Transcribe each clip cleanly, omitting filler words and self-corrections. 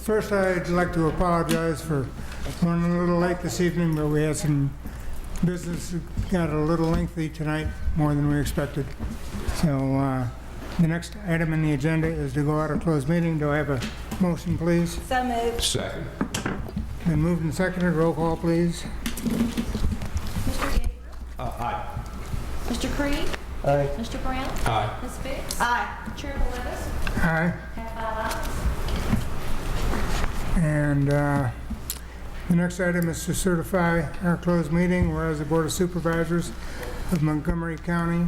First, I'd like to apologize for running a little late this evening, but we had some business that got a little lengthy tonight, more than we expected. So the next item on the agenda is to go out of closed meeting. Do I have a motion, please? So moved. Second. Been moved and seconded. Roll call, please. Mr. Gabriel? Aye. Mr. Creed? Aye. Mr. Brown? Aye. Ms. Fix? Aye. Chair Levis? Aye. Have 5 ayes. And the next item is to certify our closed meeting, whereas the Board of Supervisors of Montgomery County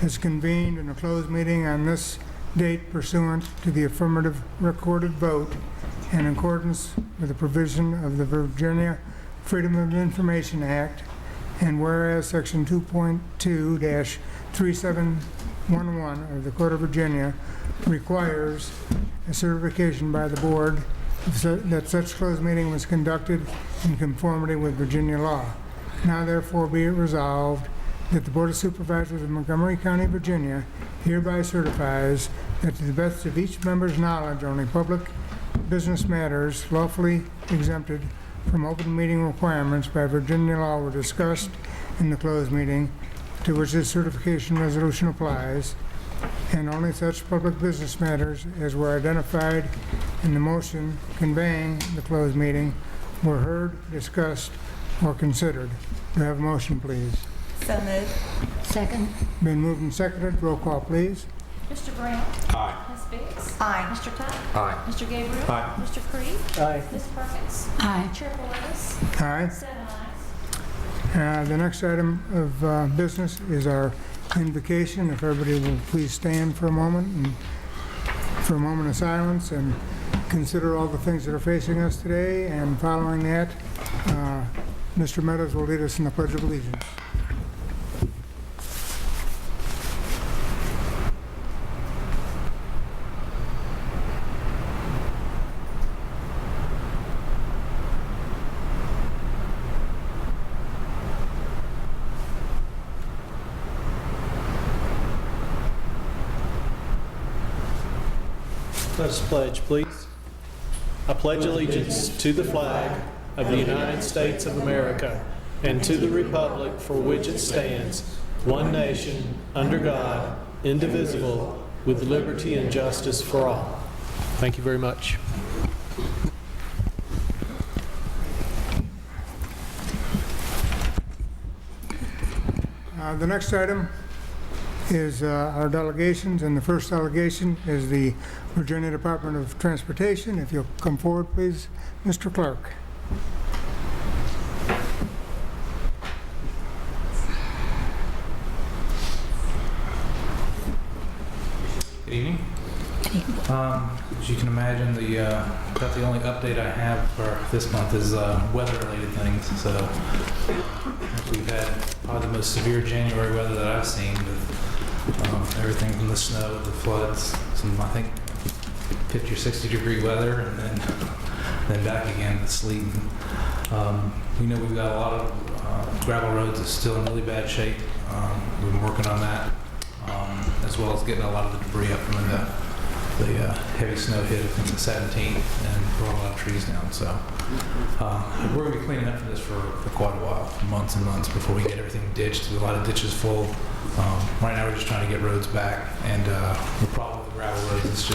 has convened in a closed meeting on this date pursuant to the affirmative recorded vote in accordance with the provision of the Virginia Freedom of Information Act, and whereas Section 2.2-3711 of the Code of Virginia requires a certification by the board that such closed meeting was conducted in conformity with Virginia law. Now therefore be it resolved that the Board of Supervisors of Montgomery County, Virginia hereby certifies that to the best of each member's knowledge, only public business matters lawfully exempted from open meeting requirements by Virginia law were discussed in the closed meeting to which this certification resolution applies, and only such public business matters as were identified in the motion conveying the closed meeting were heard, discussed, or considered. Do I have a motion, please? So moved. Second. Been moved and seconded. Roll call, please. Mr. Brown? Aye. Ms. Fix? Aye. Mr. Tuck? Aye. Mr. Gabriel? Aye. Mr. Creed? Aye. Ms. Perkins? Aye. Chair Levis? Aye. 7 ayes. The next item of business is our invocation. If everybody will please stand for a moment and for a moment of silence and consider all the things that are facing us today. And following that, Mr. Meadows will lead us in the Pledge of Allegiance. Let us pledge, please. I pledge allegiance to the flag of the United States of America and to the republic for which it stands, one nation, under God, indivisible, with liberty and justice for all. Thank you very much. The next item is our delegations, and the first delegation is the Virginia Department of Transportation. If you'll come forward, please, Mr. Clerk. Good evening. As you can imagine, about the only update I have for this month is weather-related things. So we've had probably the most severe January weather that I've seen, with everything from the snow, the floods, some I think 50 or 60 degree weather, and then back again with sleet. We know we've got a lot of gravel roads that's still in really bad shape. We've been working on that, as well as getting a lot of the debris up from the heavy snow hit, I think, the 17th, and brought a lot of trees down. So we're going to be cleaning up for this for quite a while, months and months, before we get everything ditched. A lot of ditches full. Right now we're just trying to get roads back, and the problem with the gravel roads is it's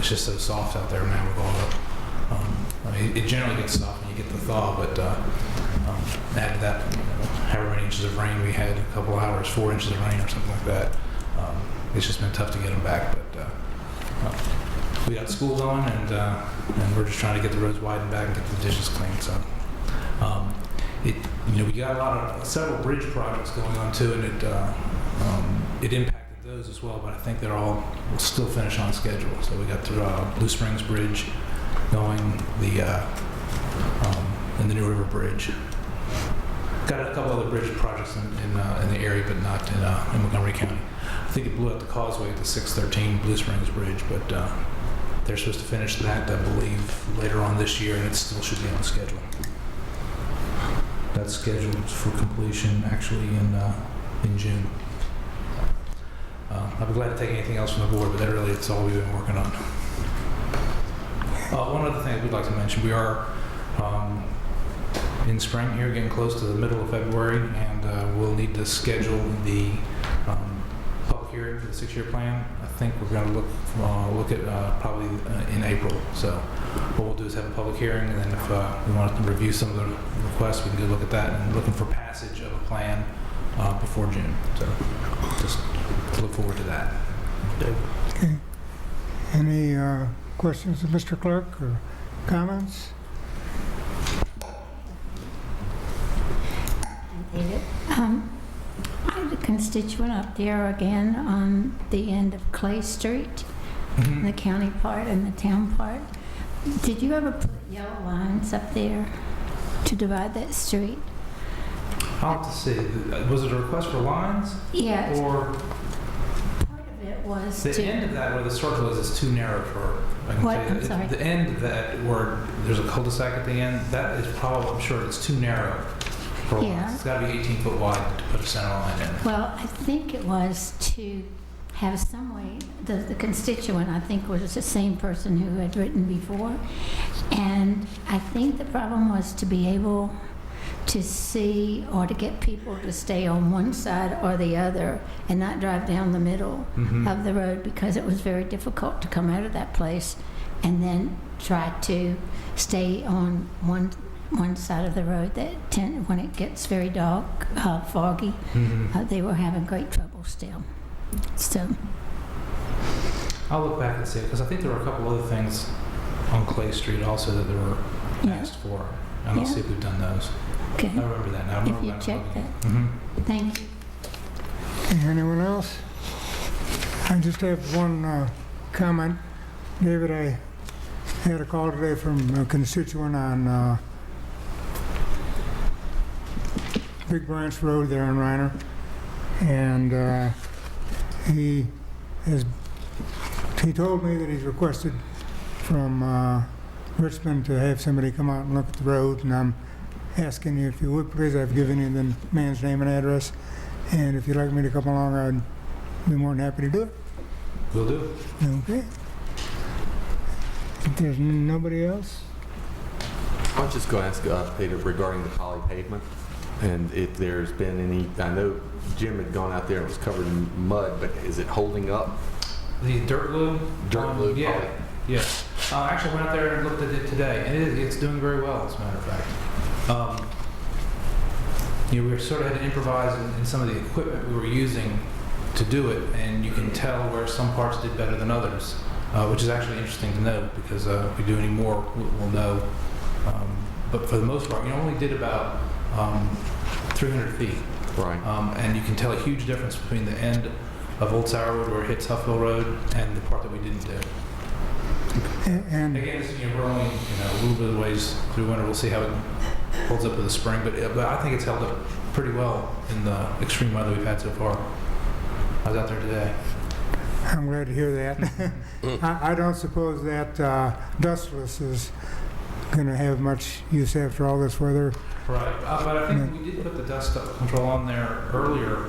just so soft out there now with all the, I mean, it generally gets soft when you get the thaw, but add to that, however many inches of rain we had, a couple hours, 4 inches of rain or something like that. It's just been tough to get them back, but we got school going, and we're just trying to get the roads widened back and get the ditches cleaned. So, we got a lot of several bridge projects going on too, and it impacted those as well. But I think they're all still finish on schedule. So we got the Blue Springs Bridge going, and the New River Bridge. Got a couple other bridge projects in the area, but not in Montgomery County. I think it blew up the causeway at the 613 Blue Springs Bridge, but they're supposed to finish that, I believe, later on this year, and it still should be on schedule. That's scheduled for completion actually in June. I'd be glad to take anything else from the board, but that really it's all we've been working on. One other thing we'd like to mention, we are in spring here, getting close to the middle of February, and we'll need to schedule the public hearing for the 6-year plan. I think we're going to look at probably in April. So what we'll do is have a public hearing, and then if we want to review some of the requests, we can go look at that and looking for passage of a plan before June. So just to look forward to that. Okay. Any questions of Mr. Clerk or comments? David. I had a constituent up there again on the end of Clay Street, the county part and the town part. Did you ever put yellow lines up there to divide that street? I'll have to see. Was it a request for lines? Yeah, Or part of it was the to, end of that where the circle is too narrow for, I can What? tell you. I'm sorry. The end of that where there's a cul-de-sac at the end, that is probably, I'm sure it's too narrow for lines. Yeah. It's got to be 18 foot wide to put a center line in. well, I think it was to have some way, the constituent, I think, was the same person who had written before. And I think the problem was to be able to see or to get people to stay on one side or the other and not drive down the middle of the road, because it was very difficult to come out of that place and then try to stay on one side of the road. When it gets very dark, foggy, they were having great trouble still. So, I'll look back and see, because I think there were a couple other things on Clay Street also that they were Yeah. asked for. And I'll Yeah. see if we've done those. okay, I remember that now. I if remember you that check looking. that. Mhm. Thank you. Anyone else? I just have one comment. David, I had a call today from a constituent on Big Branch Road there in Reiner. And he told me that he's requested from Richmond to have somebody come out and look at the road, and I'm asking you if you would please. I've given you the man's name and address, and if you'd like me to come along, I'd be more than happy to do it. Will do. Okay. If there's nobody else? I was just going to ask Peter regarding the poly pavement, and if there's been any, I know Jim had gone out there and it was covered in mud, but is it holding up? The dirt glue? Dirt glue, Yeah. poly? Yes. I actually went out there and looked at it today, and it's doing very well, as a matter of fact. We sort of had to improvise in some of the equipment we were using to do it, and you can tell where some parts did better than others, which is actually interesting to know, because if we do any more, we'll know. But for the most part, only did about 300 feet. Right. And you can tell a huge difference between the end of Old Sour Road where it hits Huffville Road and the part that we didn't do. And Again, we're only a little bit of ways through winter. We'll see how it holds up with the spring, but I think it's held up pretty well in the extreme weather we've had so far. I was out there today. I'm glad to hear that. I don't suppose that dustless is going to have much use after all this weather. Right, but I think we did put the dust control on there earlier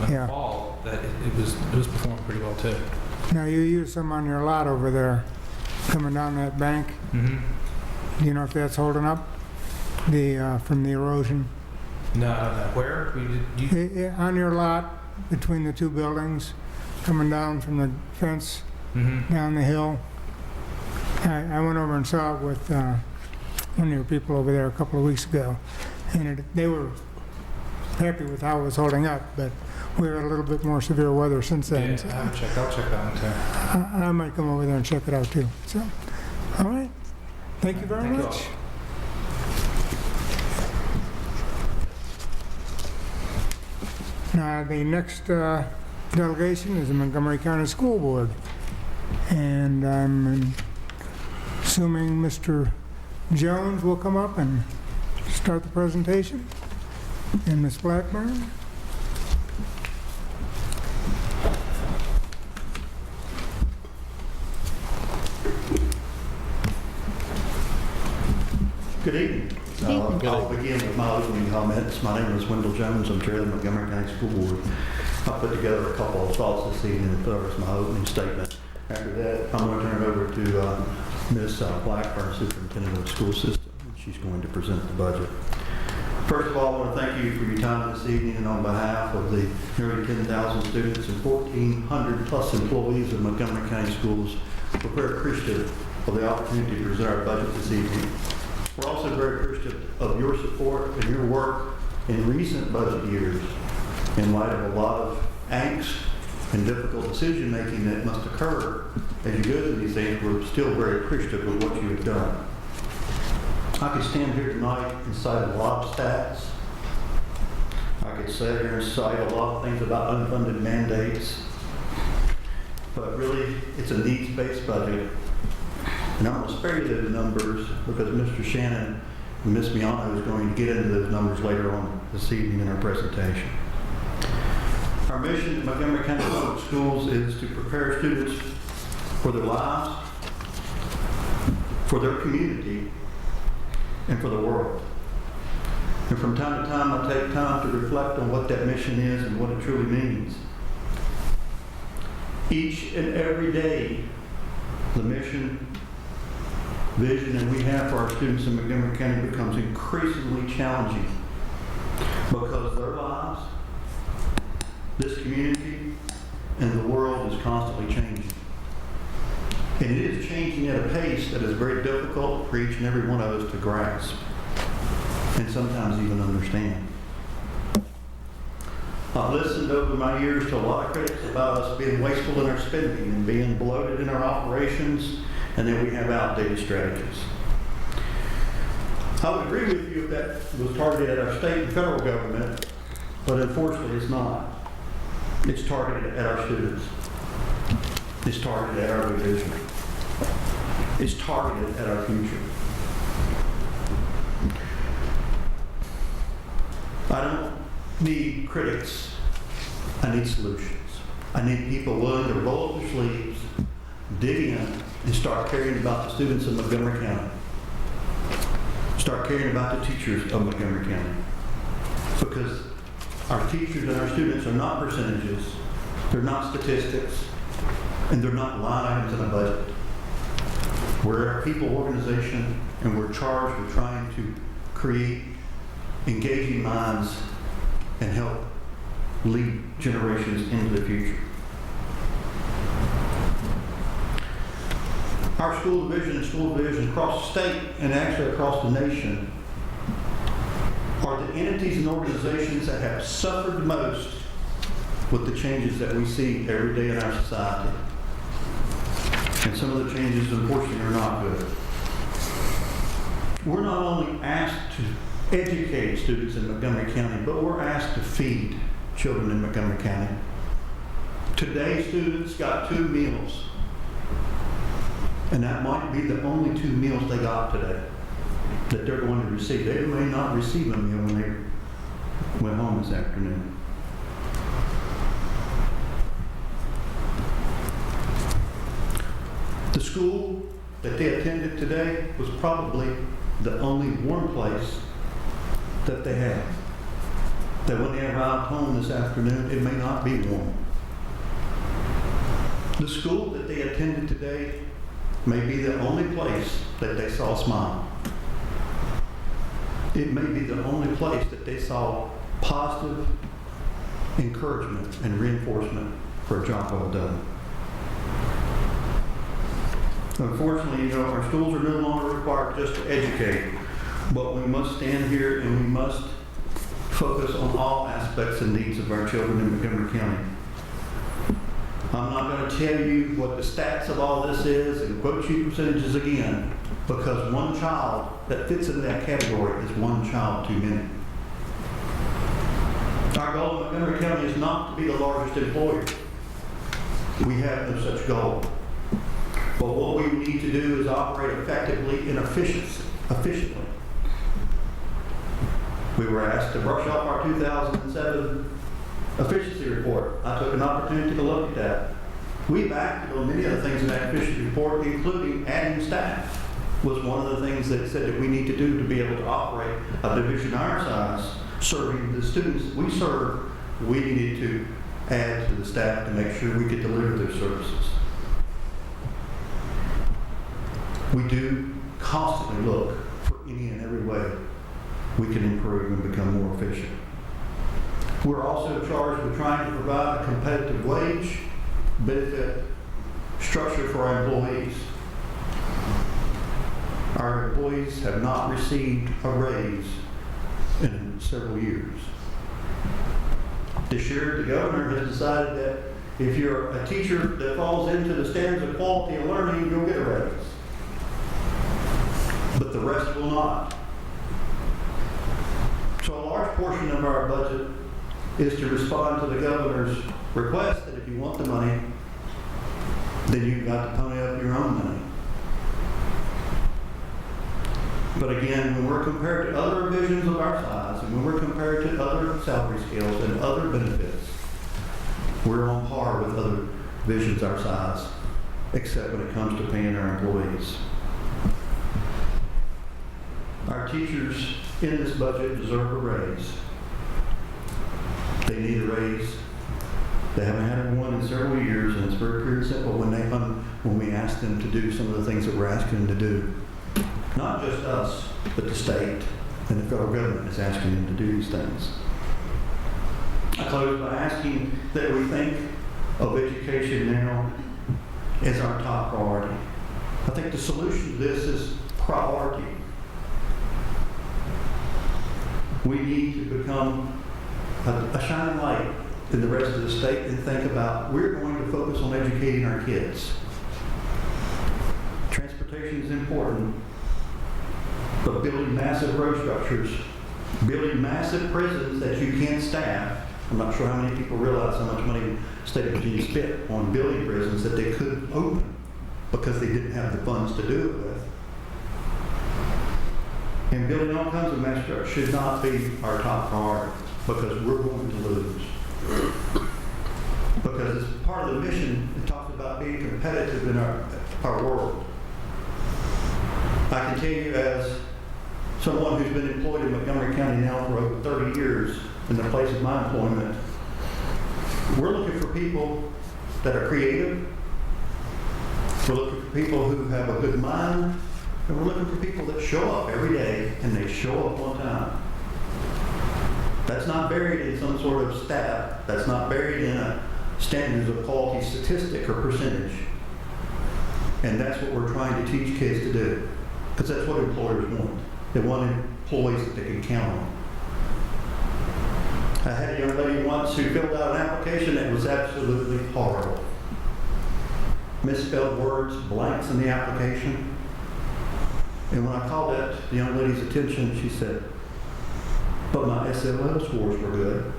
in Yeah. the fall. That it was performing pretty well too. Now, you use some on your lot over there, coming down that bank. Mm-hmm. Do you know if that's holding up from the erosion? No. Where? On your lot, between the two buildings, coming down from the fence Mm-hmm. down the hill. I went over and saw it with one of your people over there a couple of weeks ago, and they were happy with how it was holding up, but we had a little bit more severe weather since then. Yeah, So I'll check that one too. I might come over there and check it out too. So, all right. Thank you very Thank you much. Now, the next delegation is the Montgomery County School Board. And I'm assuming Mr. Jones will come up and start the presentation. And Ms. Blackburn. Good evening. Good evening. I'll begin with my opening comments. My name is Wendell Jones. I'm chair of the Montgomery County School Board. I put together a couple of thoughts this evening as far as my opening statement. After that, I'm going to turn it over to Ms. Blackburn, Superintendent of the School System, and she's going to present the budget. First of all, I want to thank you for your time this evening, and on behalf of the nearly 10,000 students and 1,400 plus employees of Montgomery County Schools, we're very appreciative of the opportunity to present our budget this evening. We're also very appreciative of your support and your work in recent budget years in light of a lot of angst and difficult decision-making that must occur as you go through these things. We're still very appreciative of what you have done. I could stand here tonight and cite a lot of stats. I could sit here and cite a lot of things about unfunded mandates. But really, it's a needs-based budget. And I'm going to spare you those numbers because Mr. Shannon and Ms. Miano is going to get into those numbers later on this evening in our presentation. Our mission at Montgomery County Public Schools is to prepare students for their lives, for their community, and for the world. And from time to time, I take time to reflect on what that mission is and what it truly means. Each and every day, the mission, vision that we have for our students in Montgomery County becomes increasingly challenging because their lives, this community, and the world is constantly changing. And it is changing at a pace that is very difficult for each and every one of us to grasp and sometimes even understand. I've listened over my years to a lot of critics about us being wasteful in our spending and being bloated in our operations, and then we have outdated strategies. I would agree with you if that was targeted at our state and federal government, but unfortunately it's not. It's targeted at our students. It's targeted at our vision. It's targeted at our future. I don't need critics. I need solutions. I need people willing to roll up their sleeves, dig in, and start caring about the students of Montgomery County. Start caring about the teachers of Montgomery County. Because our teachers and our students are not percentages, they're not statistics, and they're not line items in a budget. We're a people organization, and we're charged with trying to create engaging minds and help lead generations into the future. Our school division and school divisions across the state and actually across the nation are the entities and organizations that have suffered most with the changes that we see every day in our society. And some of the changes, unfortunately, are not good. We're not only asked to educate students in Montgomery County, but we're asked to feed children in Montgomery County. Today, students got 2 meals. And that might be the only 2 meals they got today that they're going to receive. They may not receive a meal when they went home this afternoon. The school that they attended today was probably the only warm place that they have. That when they arrived home this afternoon, it may not be warm. The school that they attended today may be the only place that they saw a smile. It may be the only place that they saw positive encouragement and reinforcement for a job well done. Unfortunately, our schools are no longer required just to educate, but we must stand here and we must focus on all aspects and needs of our children in Montgomery County. I'm not going to tell you what the stats of all this is and quote you percentages again, because one child that fits in that category is one child too many. Our goal in Montgomery County is not to be the largest employer. We have no such goal. But what we need to do is operate effectively and efficiently. We were asked to brush off our 2007 efficiency report. I took an opportunity to look at that. We've acted on many of the things in that efficiency report, including adding staff, was one of the things that said that we need to do to be able to operate a division our size, serving the students we serve. We needed to add to the staff to make sure we could deliver their services. We do constantly look for any and every way we can improve and become more efficient. We're also charged with trying to provide a competitive wage, benefit structure for our employees. Our employees have not received a raise in several years. This year, the governor has decided that if you're a teacher that falls into the standards of quality of learning, you'll get a raise. But the rest will not. So a large portion of our budget is to respond to the governor's request that if you want the money, then you've got to pony up your own money. But again, when we're compared to other divisions of our size, and when we're compared to other salary scales and other benefits, we're on par with other divisions our size, except when it comes to paying our employees. Our teachers in this budget deserve a raise. They need a raise. They haven't had one in several years, and it's very clear and simple when we ask them to do some of the things that we're asking them to do. Not just us, but the state and the federal government is asking them to do these things. I close by asking that we think of education now as our top priority. I think the solution to this is priority. We need to become a shining light in the rest of the state and think about we're going to focus on educating our kids. Transportation is important, but building massive road structures, building massive prisons that you can't staff. I'm not sure how many people realize how much money the state of Virginia spent on building prisons that they couldn't open because they didn't have the funds to do it with. And building all kinds of mass structures should not be our top priority because we're going to lose. Because it's part of the mission, it talks about being competitive in our world. I can tell you as someone who's been employed in Montgomery County now for over 30 years in the place of my employment, we're looking for people that are creative. We're looking for people who have a good mind. And we're looking for people that show up every day and they show up on time. That's not buried in some sort of stat. That's not buried in a standards of quality statistic or percentage. And that's what we're trying to teach kids to do. Because that's what employers want. They want employees that they can count on. I had a young lady once who filled out an application that was absolutely horrible. Misspelled words, blanks in the application. And when I called that the young lady's attention, she said, but my SLL scores were good.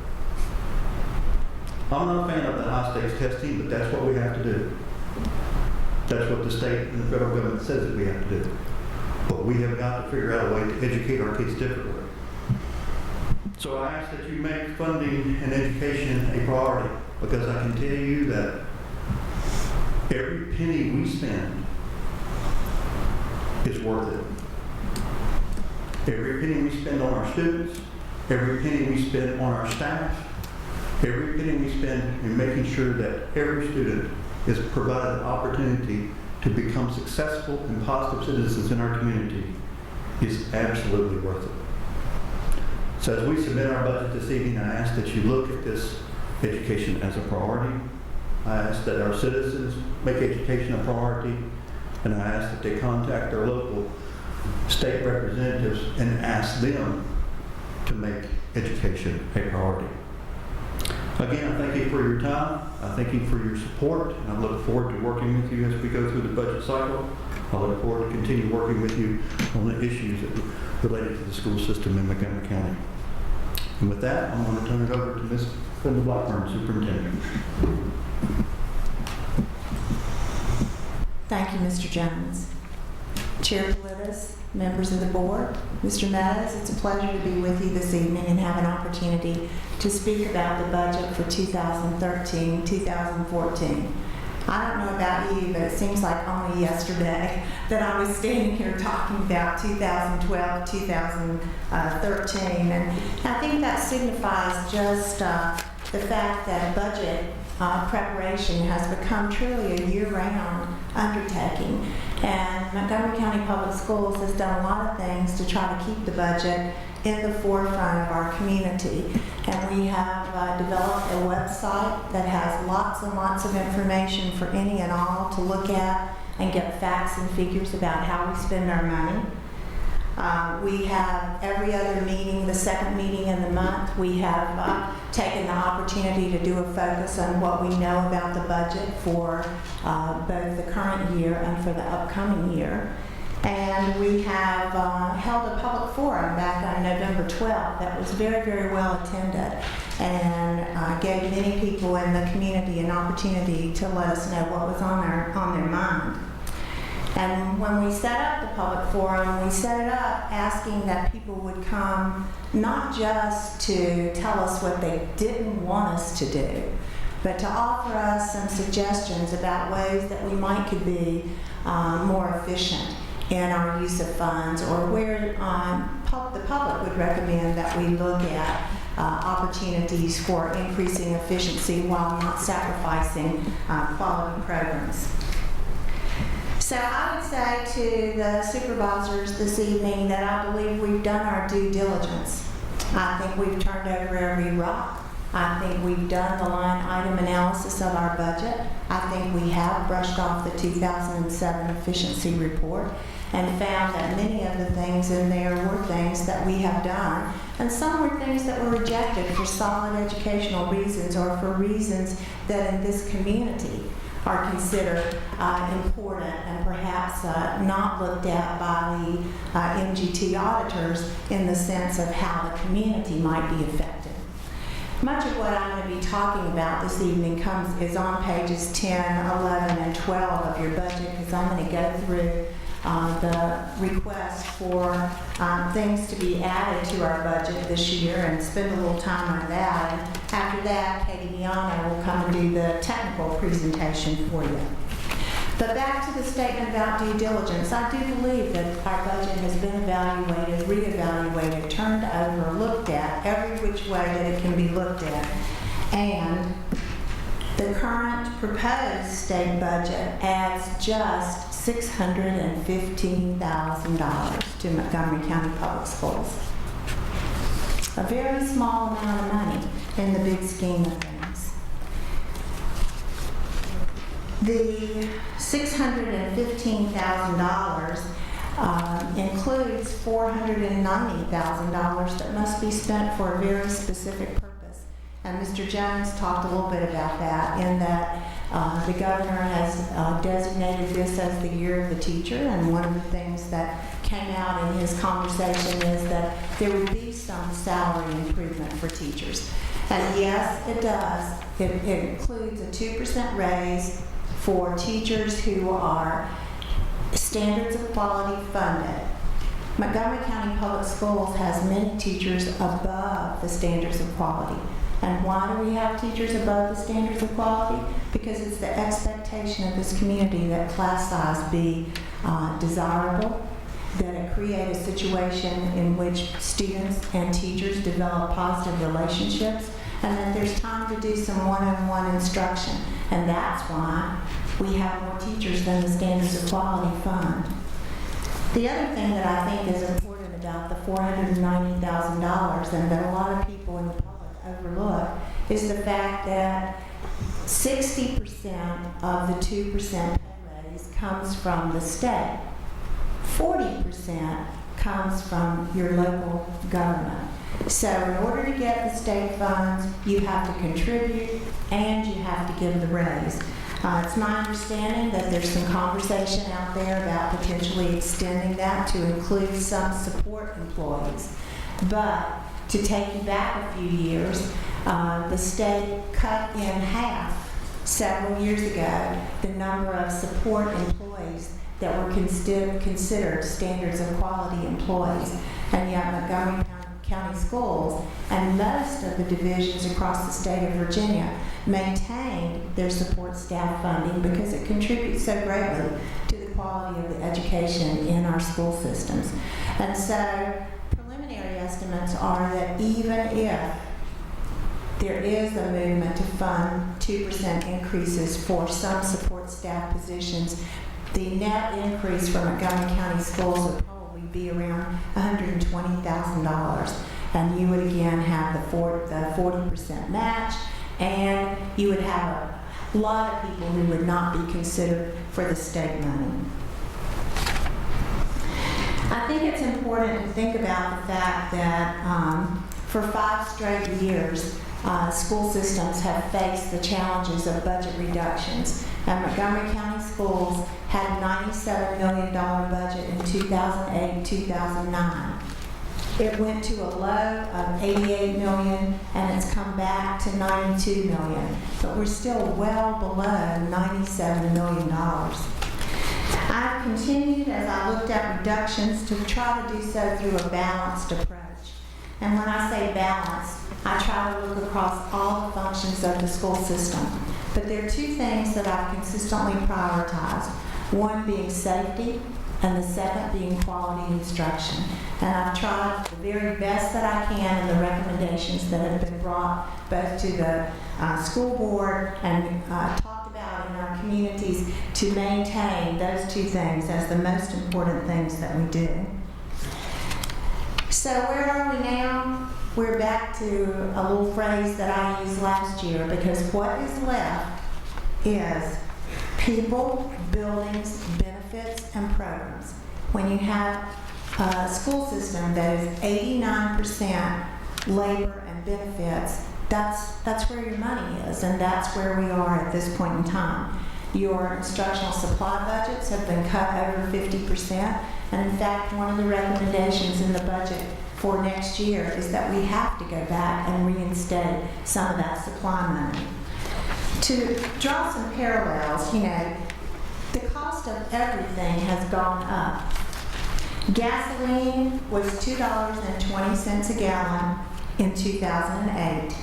I'm not a fan of the high stakes testing, but that's what we have to do. That's what the state and the federal government says that we have to do. But we have got to figure out a way to educate our kids differently. So I ask that you make funding and education a priority, because I can tell you that every penny we spend is worth it. Every penny we spend on our students, every penny we spend on our staff, every penny we spend in making sure that every student is provided an opportunity to become successful and positive citizens in our community is absolutely worth it. So as we submit our budget this evening, I ask that you look at this education as a priority. I ask that our citizens make education a priority, and I ask that they contact their local state representatives and ask them to make education a priority. Again, I thank you for your time. I thank you for your support, and I look forward to working with you as we go through the budget cycle. I look forward to continue working with you on the issues that are related to the school system in Montgomery County. And with that, I'm going to turn it over to Ms. Brenda Blackburn, Superintendent. Thank you, Mr. Jones. Chair Politis, members of the board, Mr. Meadows, it's a pleasure to be with you this evening and have an opportunity to speak about the budget for 2013-2014. I don't know about you, but it seems like only yesterday that I was standing here talking about 2012-2013, and I think that signifies just the fact that budget preparation has become truly a year-round undertaking. And Montgomery County Public Schools has done a lot of things to try to keep the budget in the forefront of our community. And we have developed a website that has lots and lots of information for any and all to look at and get facts and figures about how we spend our money. We have every other meeting, the second meeting in the month, we have taken the opportunity to do a focus on what we know about the budget for both the current year and for the upcoming year. And we have held a public forum back on November 12th that was very, very well attended and gave many people in the community an opportunity to let us know what was on their mind. And when we set up the public forum, we set it up asking that people would come not just to tell us what they didn't want us to do, but to offer us some suggestions about ways that we might could be more efficient in our use of funds, or where the public would recommend that we look at opportunities for increasing efficiency while not sacrificing quality programs. So I would say to the supervisors this evening that I believe we've done our due diligence. I think we've turned over every rock. I think we've done the line item analysis of our budget. I think we have brushed off the 2007 efficiency report and found that many of the things in there were things that we have done, and some were things that were rejected for solid educational reasons or for reasons that in this community are considered important and perhaps not looked at by the MGT auditors in the sense of how the community might be affected. Much of what I'm going to be talking about this evening is on pages 10, 11, and 12 of your budget, because I'm going to go through the request for things to be added to our budget this year and spend a little time on that. And after that, Katie Miano will come and do the technical presentation for you. But back to the statement about due diligence, I do believe that our budget has been evaluated, reevaluated, turned over, looked at every which way that it can be looked at. And the current proposed state budget adds just $615,000 to Montgomery County Public Schools. A very small amount of money in the big scheme of things. The $615,000 includes $490,000 that must be spent for a very specific purpose. And Mr. Jones talked a little bit about that, in that the governor has designated this as the year of the teacher, and one of the things that came out in his conversation is that there would be some salary improvement for teachers. And yes, it does. It includes a 2% raise for teachers who are standards of quality funded. Montgomery County Public Schools has many teachers above the standards of quality. And why do we have teachers above the standards of quality? Because it's the expectation of this community that class size be desirable, that it create a situation in which students and teachers develop positive relationships, and that there's time to do some one-on-one instruction. And that's why we have more teachers than the Standards of Quality Fund. The other thing that I think is important about the $490,000, and that a lot of people in the public overlook, is the fact that 60% of the 2% pay raise comes from the state. 40% comes from your local government. So in order to get the state funds, you have to contribute and you have to give the raise. It's my understanding that there's some conversation out there about potentially extending that to include some support employees. But to take you back a few years, the state cut in half several years ago the number of support employees that were considered standards of quality employees. And yet Montgomery County Schools and most of the divisions across the state of Virginia maintained their support staff funding because it contributes so greatly to the quality of the education in our school systems. And so preliminary estimates are that even if there is a movement to fund 2% increases for some support staff positions. The net increase for Montgomery County Schools would probably be around $120,000. And you would again have the 40% match, and you would have a lot of people who would not be considered for the state money. I think it's important to think about the fact that for 5 straight years, school systems have faced the challenges of budget reductions. And Montgomery County Schools had a $97 million budget in 2008-2009. It went to a low of $88 million, and it's come back to $92 million. But we're still well below $97 million. I've continued, as I looked at reductions, to try to do so through a balanced approach. And when I say balanced, I try to look across all the functions of the school system. But there are 2 things that I've consistently prioritized. One being safety, and the second being quality instruction. And I've tried the very best that I can in the recommendations that have been brought both to the school board and talked about in our communities to maintain those 2 things as the most important things that we do. So where are we now? We're back to a little phrase that I used last year, because what is left is people, buildings, benefits, and programs. When you have a school system that is 89% labor and benefits, that's where your money is, and that's where we are at this point in time. Your instructional supply budgets have been cut over 50%, and in fact, one of the recommendations in the budget for next year is that we have to go back and reinstate some of that supply money. To draw some parallels, the cost of everything has gone up. Gasoline was $2.20 a gallon in 2008.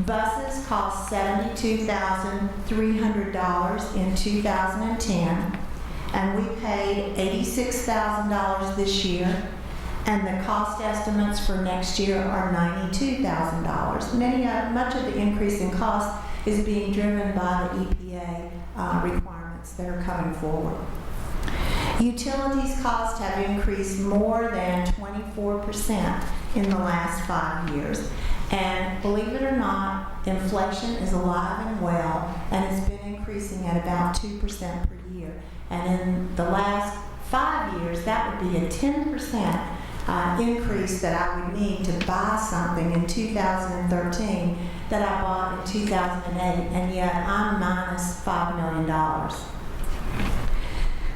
Buses cost $72,300 in 2010, and we paid $86,000 this year, and the cost estimates for next year are $92,000. Much of the increase in cost is being driven by the EPA requirements that are coming forward. Utilities costs have increased more than 24% in the last 5 years. And believe it or not, inflation is alive and well, and it's been increasing at about 2% per year. And in the last 5 years, that would be a 10% increase that I would need to buy something in 2013 that I bought in 2008, and yet I'm minus $5 million.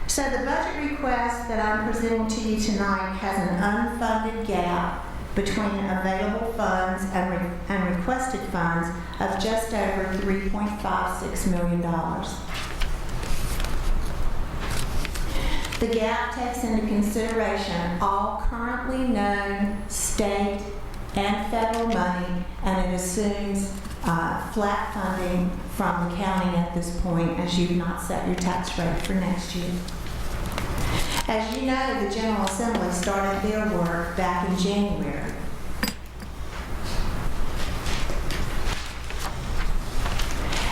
So the budget request that I'm presenting to you tonight has an unfunded gap between available funds and requested funds of just over $3.56 million. The gap takes into consideration all currently known state and federal money, and it assumes flat funding from the county at this point, as you've not set your tax rate for next year. As you know, the General Assembly started their work back in January.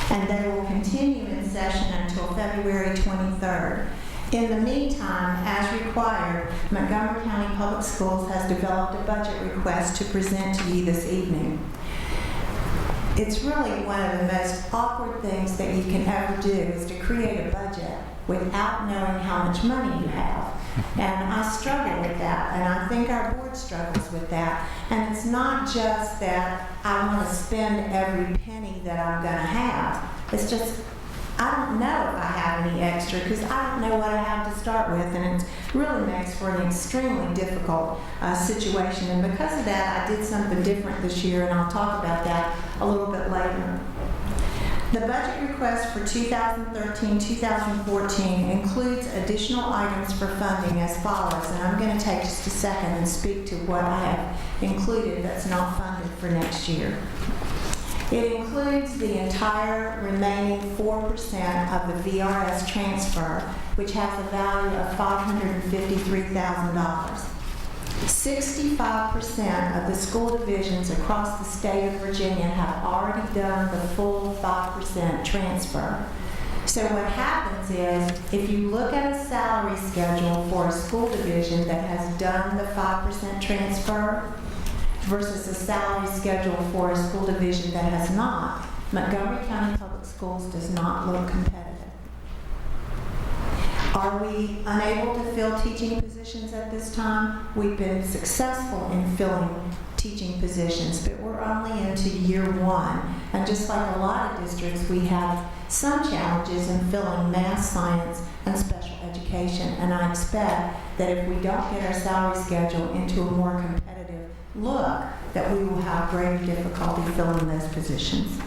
And they will continue in session until February 23rd. In the meantime, as required, Montgomery County Public Schools has developed a budget request to present to you this evening. It's really one of the most awkward things that you can ever do, is to create a budget without knowing how much money you have. And I struggle with that, and I think our board struggles with that. And it's not just that I want to spend every penny that I'm going to have. It's just, I don't know if I have any extra, because I don't know what I have to start with, and it really makes for an extremely difficult situation. And because of that, I did something different this year, and I'll talk about that a little bit later. The budget request for 2013-2014 includes additional items for funding as follows, and I'm going to take just a second and speak to what I have included that's not funded for next year. It includes the entire remaining 4% of the VRS transfer, which has a value of $553,000. 65% of the school divisions across the state of Virginia have already done the full 5% transfer. So what happens is, if you look at a salary schedule for a school division that has done the 5% transfer versus a salary schedule for a school division that has not, Montgomery County Public Schools does not look competitive. Are we unable to fill teaching positions at this time? We've been successful in filling teaching positions, but we're only into year one. And just like a lot of districts, we have some challenges in filling math, science, and special education. And I expect that if we don't get our salary schedule into a more competitive look, that we will have greater difficulty filling those positions.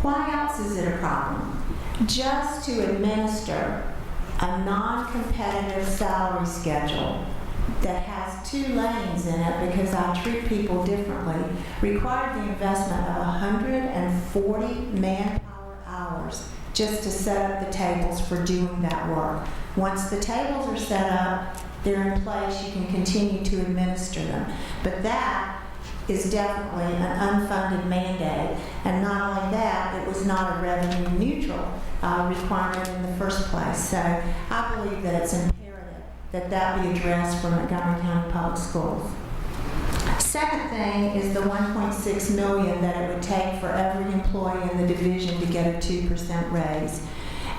Why else is it a problem? Just to administer a non-competitive salary schedule that has 2 lanes in it, because I treat people differently, required the investment of 140 manpower hours just to set up the tables for doing that work. Once the tables are set up, they're in place, you can continue to administer them. But that is definitely an unfunded mandate. And not only that, it was not a revenue neutral requirement in the first place. So I believe that it's imperative that that be addressed for Montgomery County Public Schools. Second thing is the $1.6 million that it would take for every employee in the division to get a 2% raise.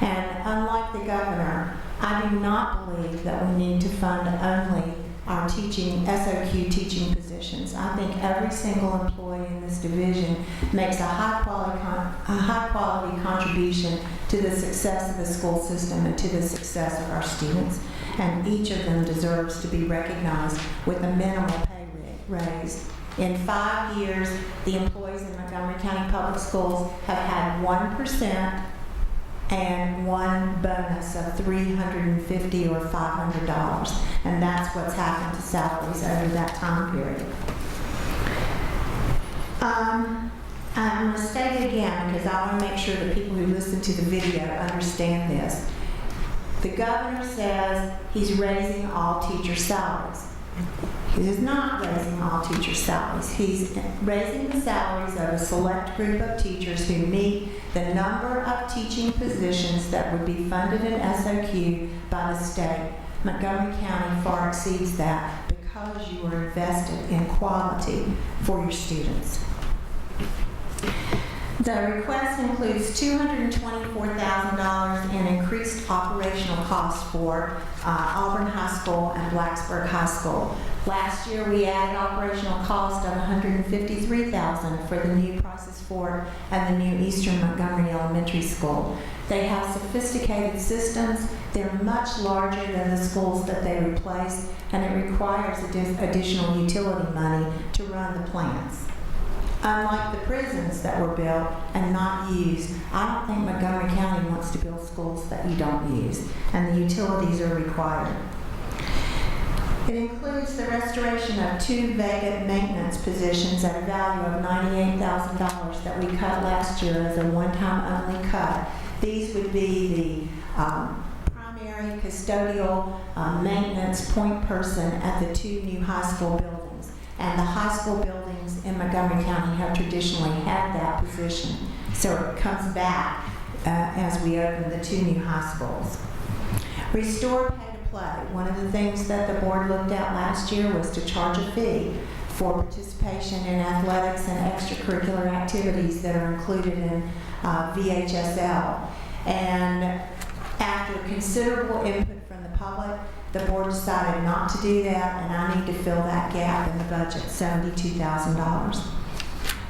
And unlike the governor, I do not believe that we need to fund only our teaching, SOQ teaching positions. I think every single employee in this division makes a high quality contribution to the success of the school system and to the success of our students. And each of them deserves to be recognized with a minimal pay raise. In 5 years, the employees in Montgomery County Public Schools have had 1% and one bonus of $350 or $500. And that's what's happened to salaries over that time period. I'm going to state it again because I want to make sure that people who listen to the video understand this. The governor says he's raising all teacher salaries. He is not raising all teacher salaries. He's raising the salaries of a select group of teachers who meet the number of teaching positions that would be funded in SOQ by the state. Montgomery County far exceeds that because you are invested in quality for your students. The request includes $224,000 in increased operational costs for Auburn High School and Blacksburg High School. Last year, we added operational cost of $153,000 for the new Prices Ford and the new Eastern Montgomery Elementary School. They have sophisticated systems. They're much larger than the schools that they replace, and it requires additional utility money to run the plants. Unlike the prisons that were built and not used, I don't think Montgomery County wants to build schools that you don't use, and the utilities are required. It includes the restoration of 2 vacant maintenance positions at a value of $98,000 that we cut last year as a one-time only cut. These would be the primary custodial maintenance point person at the 2 new high school buildings. And the high school buildings in Montgomery County have traditionally had that position. So it comes back as we open the 2 new high schools. Restore pay to play. One of the things that the board looked at last year was to charge a fee for participation in athletics and extracurricular activities that are included in VHSL. And after considerable input from the public, the board decided not to do that, and I need to fill that gap in the budget, $72,000.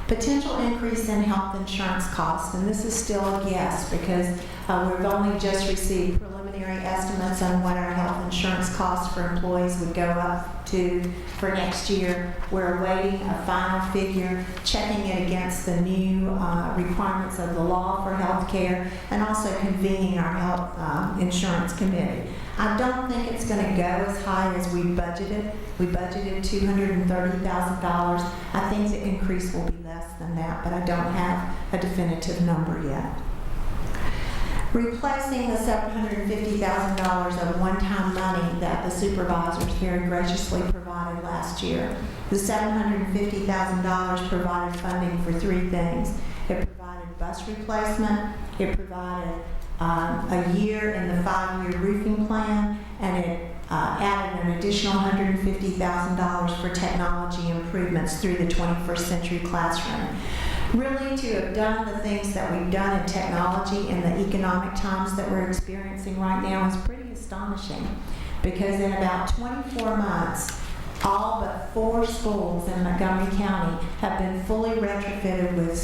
Potential increase in health insurance costs, and this is still a guess because we've only just received preliminary estimates on what our health insurance costs for employees would go up to for next year. We're awaiting a final figure, checking it against the new requirements of the law for health care, and also convening our health insurance committee. I don't think it's going to go as high as we budgeted. We budgeted $230,000. I think the increase will be less than that, but I don't have a definitive number yet. replacing the $750,000 of one-time money that the supervisors very graciously provided last year. The $750,000 provided funding for three things. It provided bus replacement, it provided a year in the 5-year roofing plan, and it added an additional $150,000 for technology improvements through the 21st century classroom. Really, to have done the things that we've done in technology in the economic times that we're experiencing right now is pretty astonishing, because in about 24 months, all but 4 schools in Montgomery County have been fully retrofitted with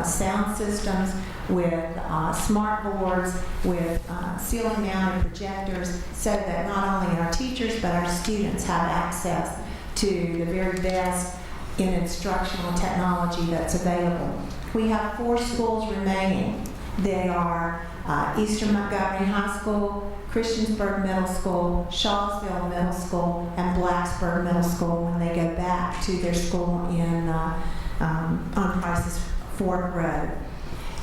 sound systems, with smart boards, with ceiling mounted projectors, so that not only our teachers but our students have access to the very best in instructional technology that's available. We have 4 schools remaining. They are Eastern Montgomery High School, Christiansburg Middle School, Shawsville Middle School, and Blacksburg Middle School when they go back to their school in on Price's Fork Road.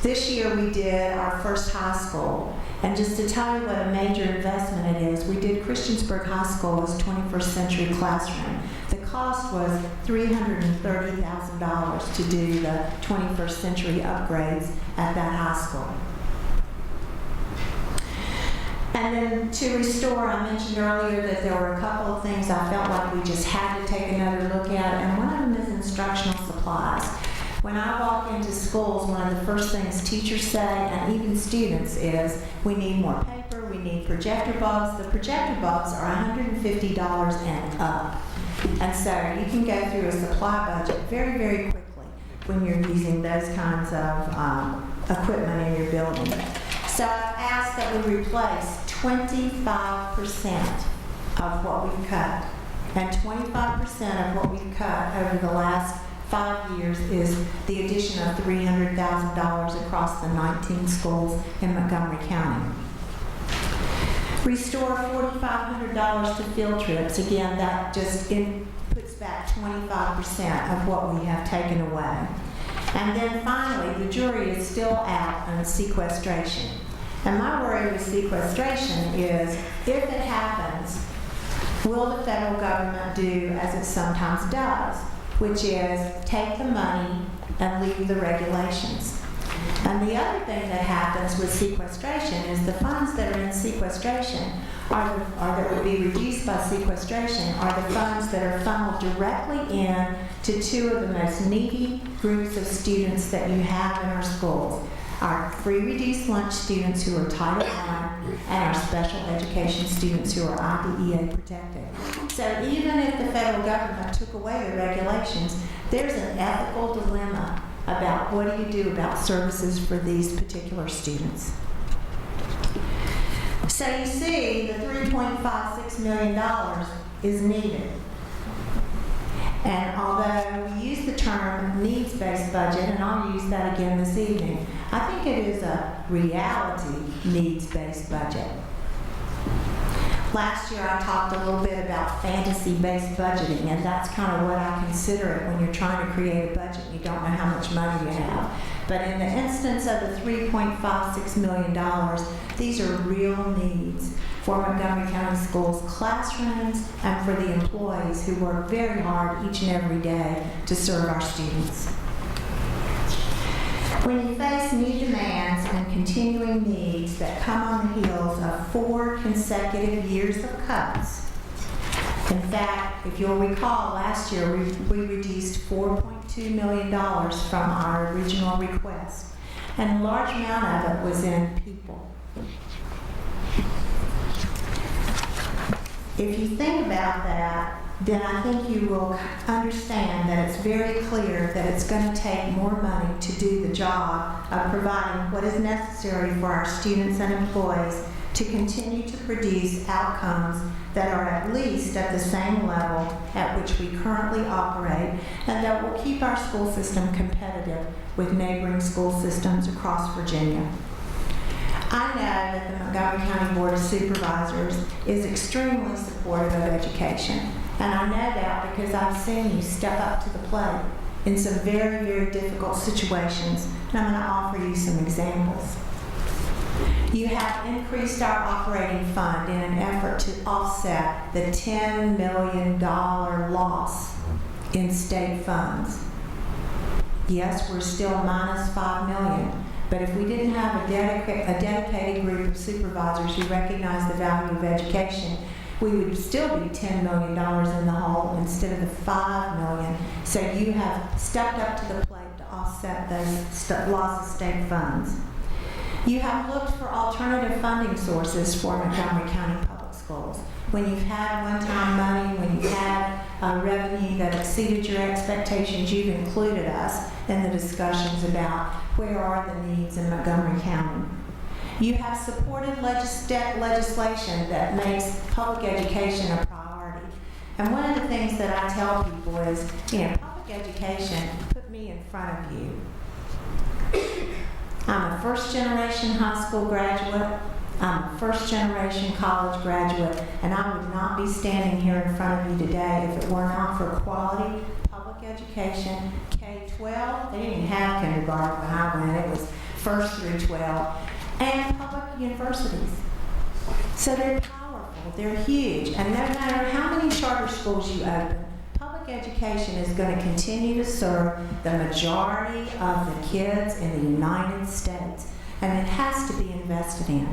This year we did our first high school, and just to tell you what a major investment it is, we did Christiansburg High School as 21st century classroom. The cost was $330,000 to do the 21st century upgrades at that high school. And then to restore, I mentioned earlier that there were a couple of things I felt like we just had to take another look at, and one of them is instructional supplies. When I walk into schools, one of the first things teachers say, and even students, is we need more paper, we need projector bulbs. The projector bulbs are $150 and up. And so you can go through a supply budget very, very quickly when you're using those kinds of equipment in your building. So I've asked that we replace 25% of what we've cut. And 25% of what we've cut over the last 5 years is the addition of $300,000 across the 19 schools in Montgomery County. Restore $4,500 to field trips. Again, that just puts back 25% of what we have taken away. And then finally, the jury is still out on sequestration. And my worry with sequestration is, if it happens, will the federal government do as it sometimes does, which is take the money and leave the regulations? And the other thing that happens with sequestration is the funds that are in sequestration, or that would be reduced by sequestration, are the funds that are funneled directly in to 2 of the most needy groups of students that you have in our schools: our free reduced lunch students who are Title I, and our special education students who are IDEA protected. So even if the federal government took away the regulations, there's an ethical dilemma about what do you do about services for these particular students. So you see, the $3.56 million is needed. And although we use the term needs-based budget, and I'll use that again this evening, I think it is a reality needs-based budget. Last year I talked a little bit about fantasy-based budgeting, and that's kind of what I consider it when you're trying to create a budget and you don't know how much money you have. But in the instance of the $3.56 million, these are real needs for Montgomery County Schools classrooms and for the employees who work very hard each and every day to serve our students. When you face new demands and continuing needs that come on the heels of 4 consecutive years of cuts, in fact, if you'll recall, last year we reduced $4.2 million from our original request, and a large amount of it was in people. If you think about that, then I think you will understand that it's very clear that it's going to take more money to do the job of providing what is necessary for our students and employees to continue to produce outcomes that are at least at the same level at which we currently operate, and that will keep our school system competitive with neighboring school systems across Virginia. I know that the Montgomery County Board of Supervisors is extremely supportive of education, and I know that because I've seen you step up to the plate in some very, very difficult situations, and I'm going to offer you some examples. You have increased our operating fund in an effort to offset the $10 million loss in state funds. Yes, we're still minus $5 million, but if we didn't have a dedicated group of supervisors who recognize the value of education, we would still be $10 million in the hole instead of the $5 million. So you have stepped up to the plate to offset those loss of state funds. You have looked for alternative funding sources for Montgomery County Public Schools. When you've had one-time money, when you've had revenue that exceeded your expectations, you've included us in the discussions about where are the needs in Montgomery County. You have supported legislation that makes public education a priority. And one of the things that I tell people is, public education put me in front of you. I'm a first-generation high school graduate. I'm a first-generation college graduate, and I would not be standing here in front of you today if it were not for quality public education, K-12. They didn't even have kindergarten when I went. It was first through 12, and public universities. So they're powerful. They're huge, and no matter how many charter schools you open, public education is going to continue to serve the majority of the kids in the United States, and it has to be invested in.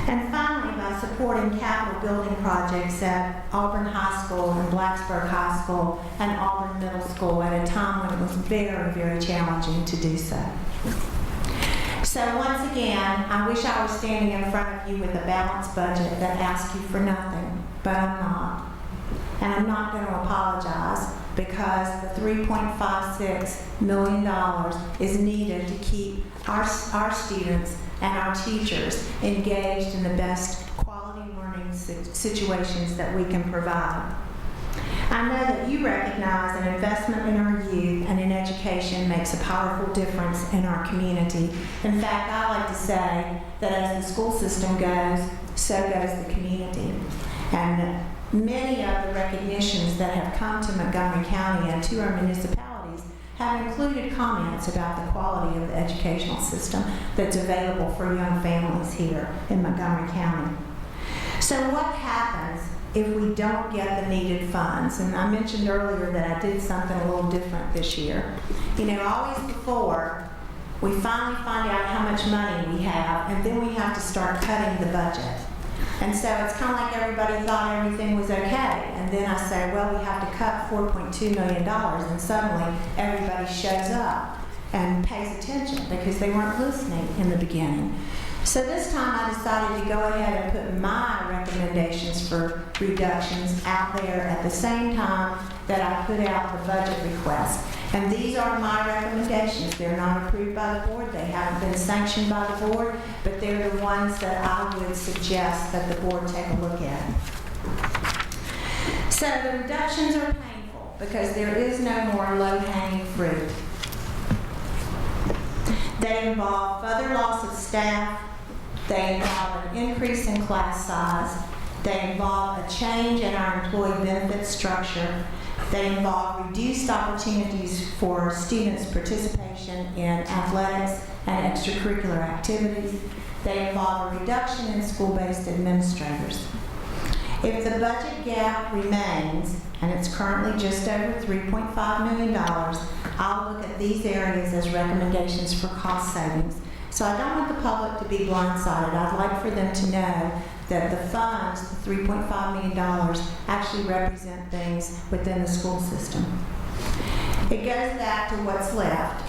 And finally, by supporting capital building projects at Auburn High School and Blacksburg High School and Auburn Middle School at a time when it was very, very challenging to do so. So once again, I wish I was standing in front of you with a balanced budget that asks you for nothing, but I'm not. And I'm not going to apologize because the $3.56 million is needed to keep our students and our teachers engaged in the best quality learning situations that we can provide. I know that you recognize an investment in our youth and in education makes a powerful difference in our community. In fact, I like to say that as the school system goes, so goes the community. And many of the recognitions that have come to Montgomery County and to our municipalities have included comments about the quality of the educational system that's available for young families here in Montgomery County. So what happens if we don't get the needed funds? And I mentioned earlier that I did something a little different this year. Always before, we finally find out how much money we have, and then we have to start cutting the budget. And so it's kind of like everybody thought everything was okay. And then I say, well, we have to cut $4.2 million. And suddenly everybody shows up and pays attention because they weren't listening in the beginning. So this time I decided to go ahead and put my recommendations for reductions out there at the same time that I put out the budget request. And these are my recommendations. They're not approved by the board. They haven't been sanctioned by the board, but they're the ones that I would suggest that the board take a look at. So the reductions are painful because there is no more low-hanging fruit. They involve further loss of staff. They involve an increase in class size. They involve a change in our employee benefit structure. They involve reduced opportunities for students' participation in athletics and extracurricular activities. They involve a reduction in school-based administrators. If the budget gap remains, and it's currently just over $3.5 million, I'll look at these areas as recommendations for cost savings. So I don't want the public to be blindsided. I'd like for them to know that the funds, the $3.5 million, actually represent things within the school system. It goes back to what's left,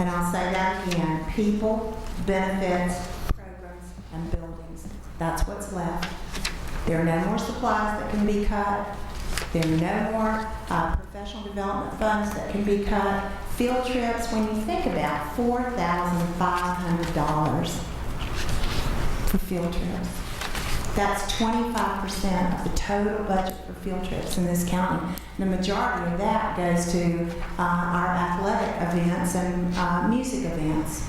and I'll say that again: people, benefits, programs, and buildings. That's what's left. There are no more supplies that can be cut. There are no more professional development funds that can be cut. Field trips, when you think about $4,500 for field trips, that's 25% of the total budget for field trips in this county. The majority of that goes to our athletic events and music events.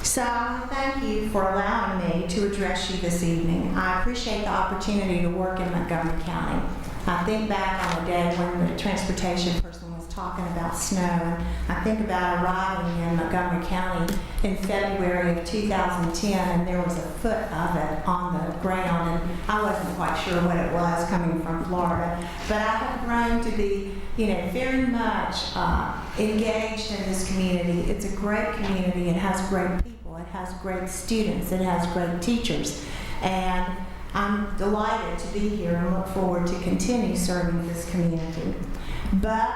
So I thank you for allowing me to address you this evening. I appreciate the opportunity to work in Montgomery County. I think back on the day when the transportation person was talking about snow. And I think about arriving in Montgomery County in February of 2010, and there was a foot of it on the ground, and I wasn't quite sure what it was coming from Florida. But I have grown to be, very much engaged in this community. It's a great community. It has great people. It has great students. It has great teachers. And I'm delighted to be here and look forward to continue serving this community. But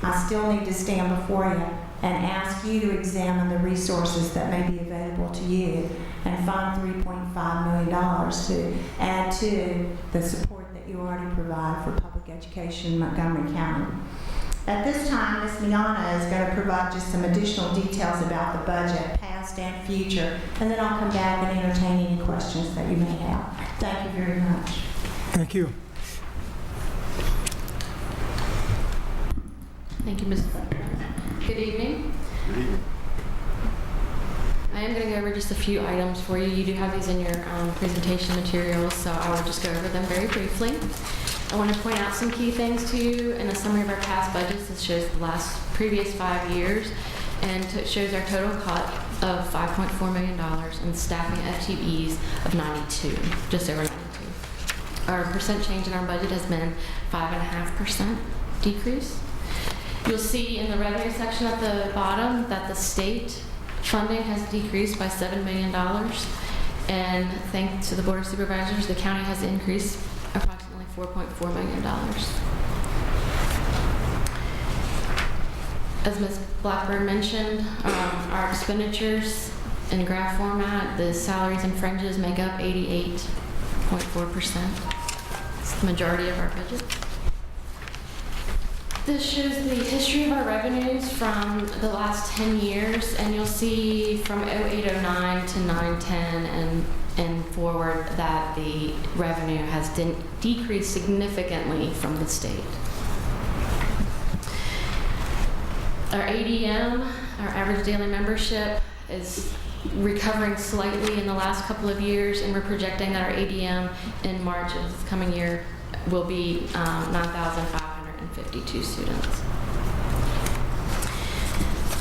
I still need to stand before you and ask you to examine the resources that may be available to you and find $3.5 million to add to the support that you already provide for public education in Montgomery County. At this time, Ms. Miana is going to provide just some additional details about the budget, past and future, and then I'll come back and entertain any questions that you may have. Thank you very much. Thank you. Thank you, Ms. Good evening. Good evening. I am going to go over just a few items for you. You do have these in your presentation materials, so I will just go over them very briefly. I want to point out some key things to you in a summary of our past budgets. This shows the previous 5 years, and it shows our total cut of $5.4 million and staffing FTEs of 92, just over 92. Our percent change in our budget has been 5.5% decrease. You'll see in the revenue section at the bottom that the state funding has decreased by $7 million. And thanks to the Board of Supervisors, the county has increased approximately $4.4 million. As Ms. Blackburn mentioned, our expenditures in graph format, the salaries and fringes make up 88.4%. It's the majority of our budget. This shows the history of our revenues from the last 10 years, and you'll see from 0809 to 910 and forward that the revenue has decreased significantly from the state. Our ADM, our average daily membership, is recovering slightly in the last couple of years, and we're projecting that our ADM in March of this coming year will be 9,552 students.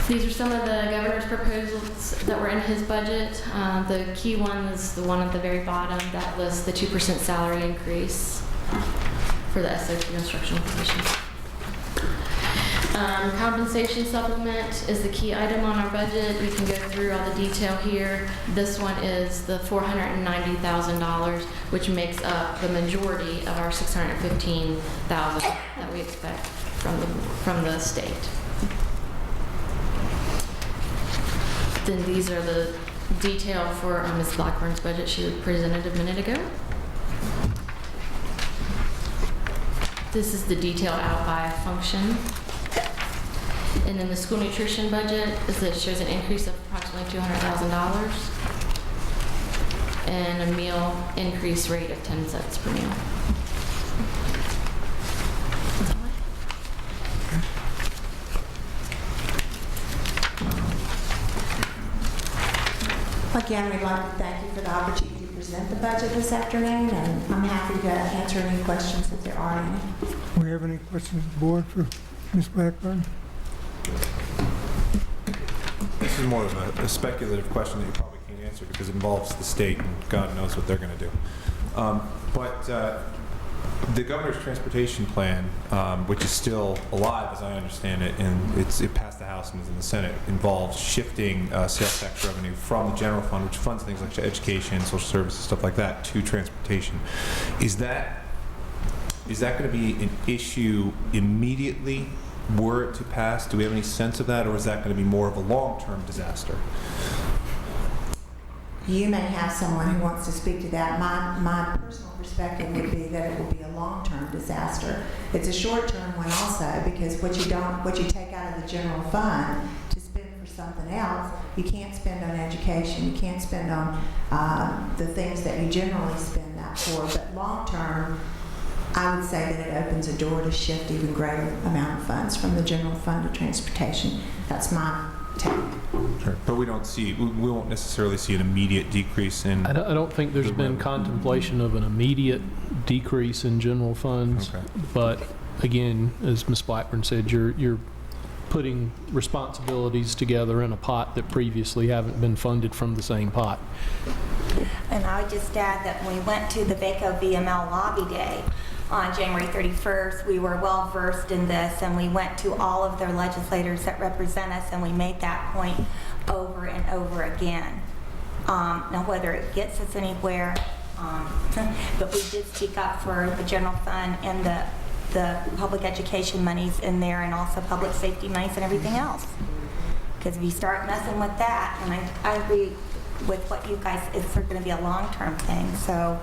These are some of the governor's proposals that were in his budget. The key one is the one at the very bottom that lists the 2% salary increase for the SOT instructional positions. Compensation supplement is the key item on our budget. We can go through all the detail here. This one is the $490,000, which makes up the majority of our $615,000 that we expect from the state. Then these are the detail for Ms. Blackburn's budget she presented a minute ago. This is the detail out by function. And then the school nutrition budget shows an increase of approximately $200,000 and a meal increase rate of 10 cents per meal. That's all I have. Again, we'd like to thank you for the opportunity to present the budget this afternoon, and I'm happy to answer any questions if there are any. Do we have any questions of the board for Ms. Blackburn? This is more of a speculative question that you probably can't answer because it involves the state and God knows what they're going to do. But the governor's transportation plan, which is still alive as I understand it, and it passed the House and is in the Senate, involves shifting sales tax revenue from the general fund, which funds things like education, social services, stuff like that, to transportation. Is that going to be an issue immediately were it to pass? Do we have any sense of that, or is that going to be more of a long-term disaster? You may have someone who wants to speak to that. My personal perspective would be that it will be a long-term disaster. It's a short-term one also, because what you take out of the general fund to spend for something else, you can't spend on education. You can't spend on the things that you generally spend that for. But long-term, I would say that it opens a door to shift even greater amount of funds from the general fund to transportation. That's my take. Sure. But we won't necessarily see an immediate decrease in... I don't think there's been contemplation of an immediate decrease in general funds, Okay. but again, as Ms. Blackburn said, you're putting responsibilities together in a pot that previously haven't been funded from the same pot. And I would just add that when we went to the VACO VML Lobby Day on January 31st, we were well versed in this, and we went to all of their legislators that represent us, and we made that point over and over again. Now, whether it gets us anywhere, but we did speak up for the general fund and the public education monies in there, and also public safety monies and everything else. Because if you start messing with that, and I agree with what you guys, it's going to be a long-term thing. So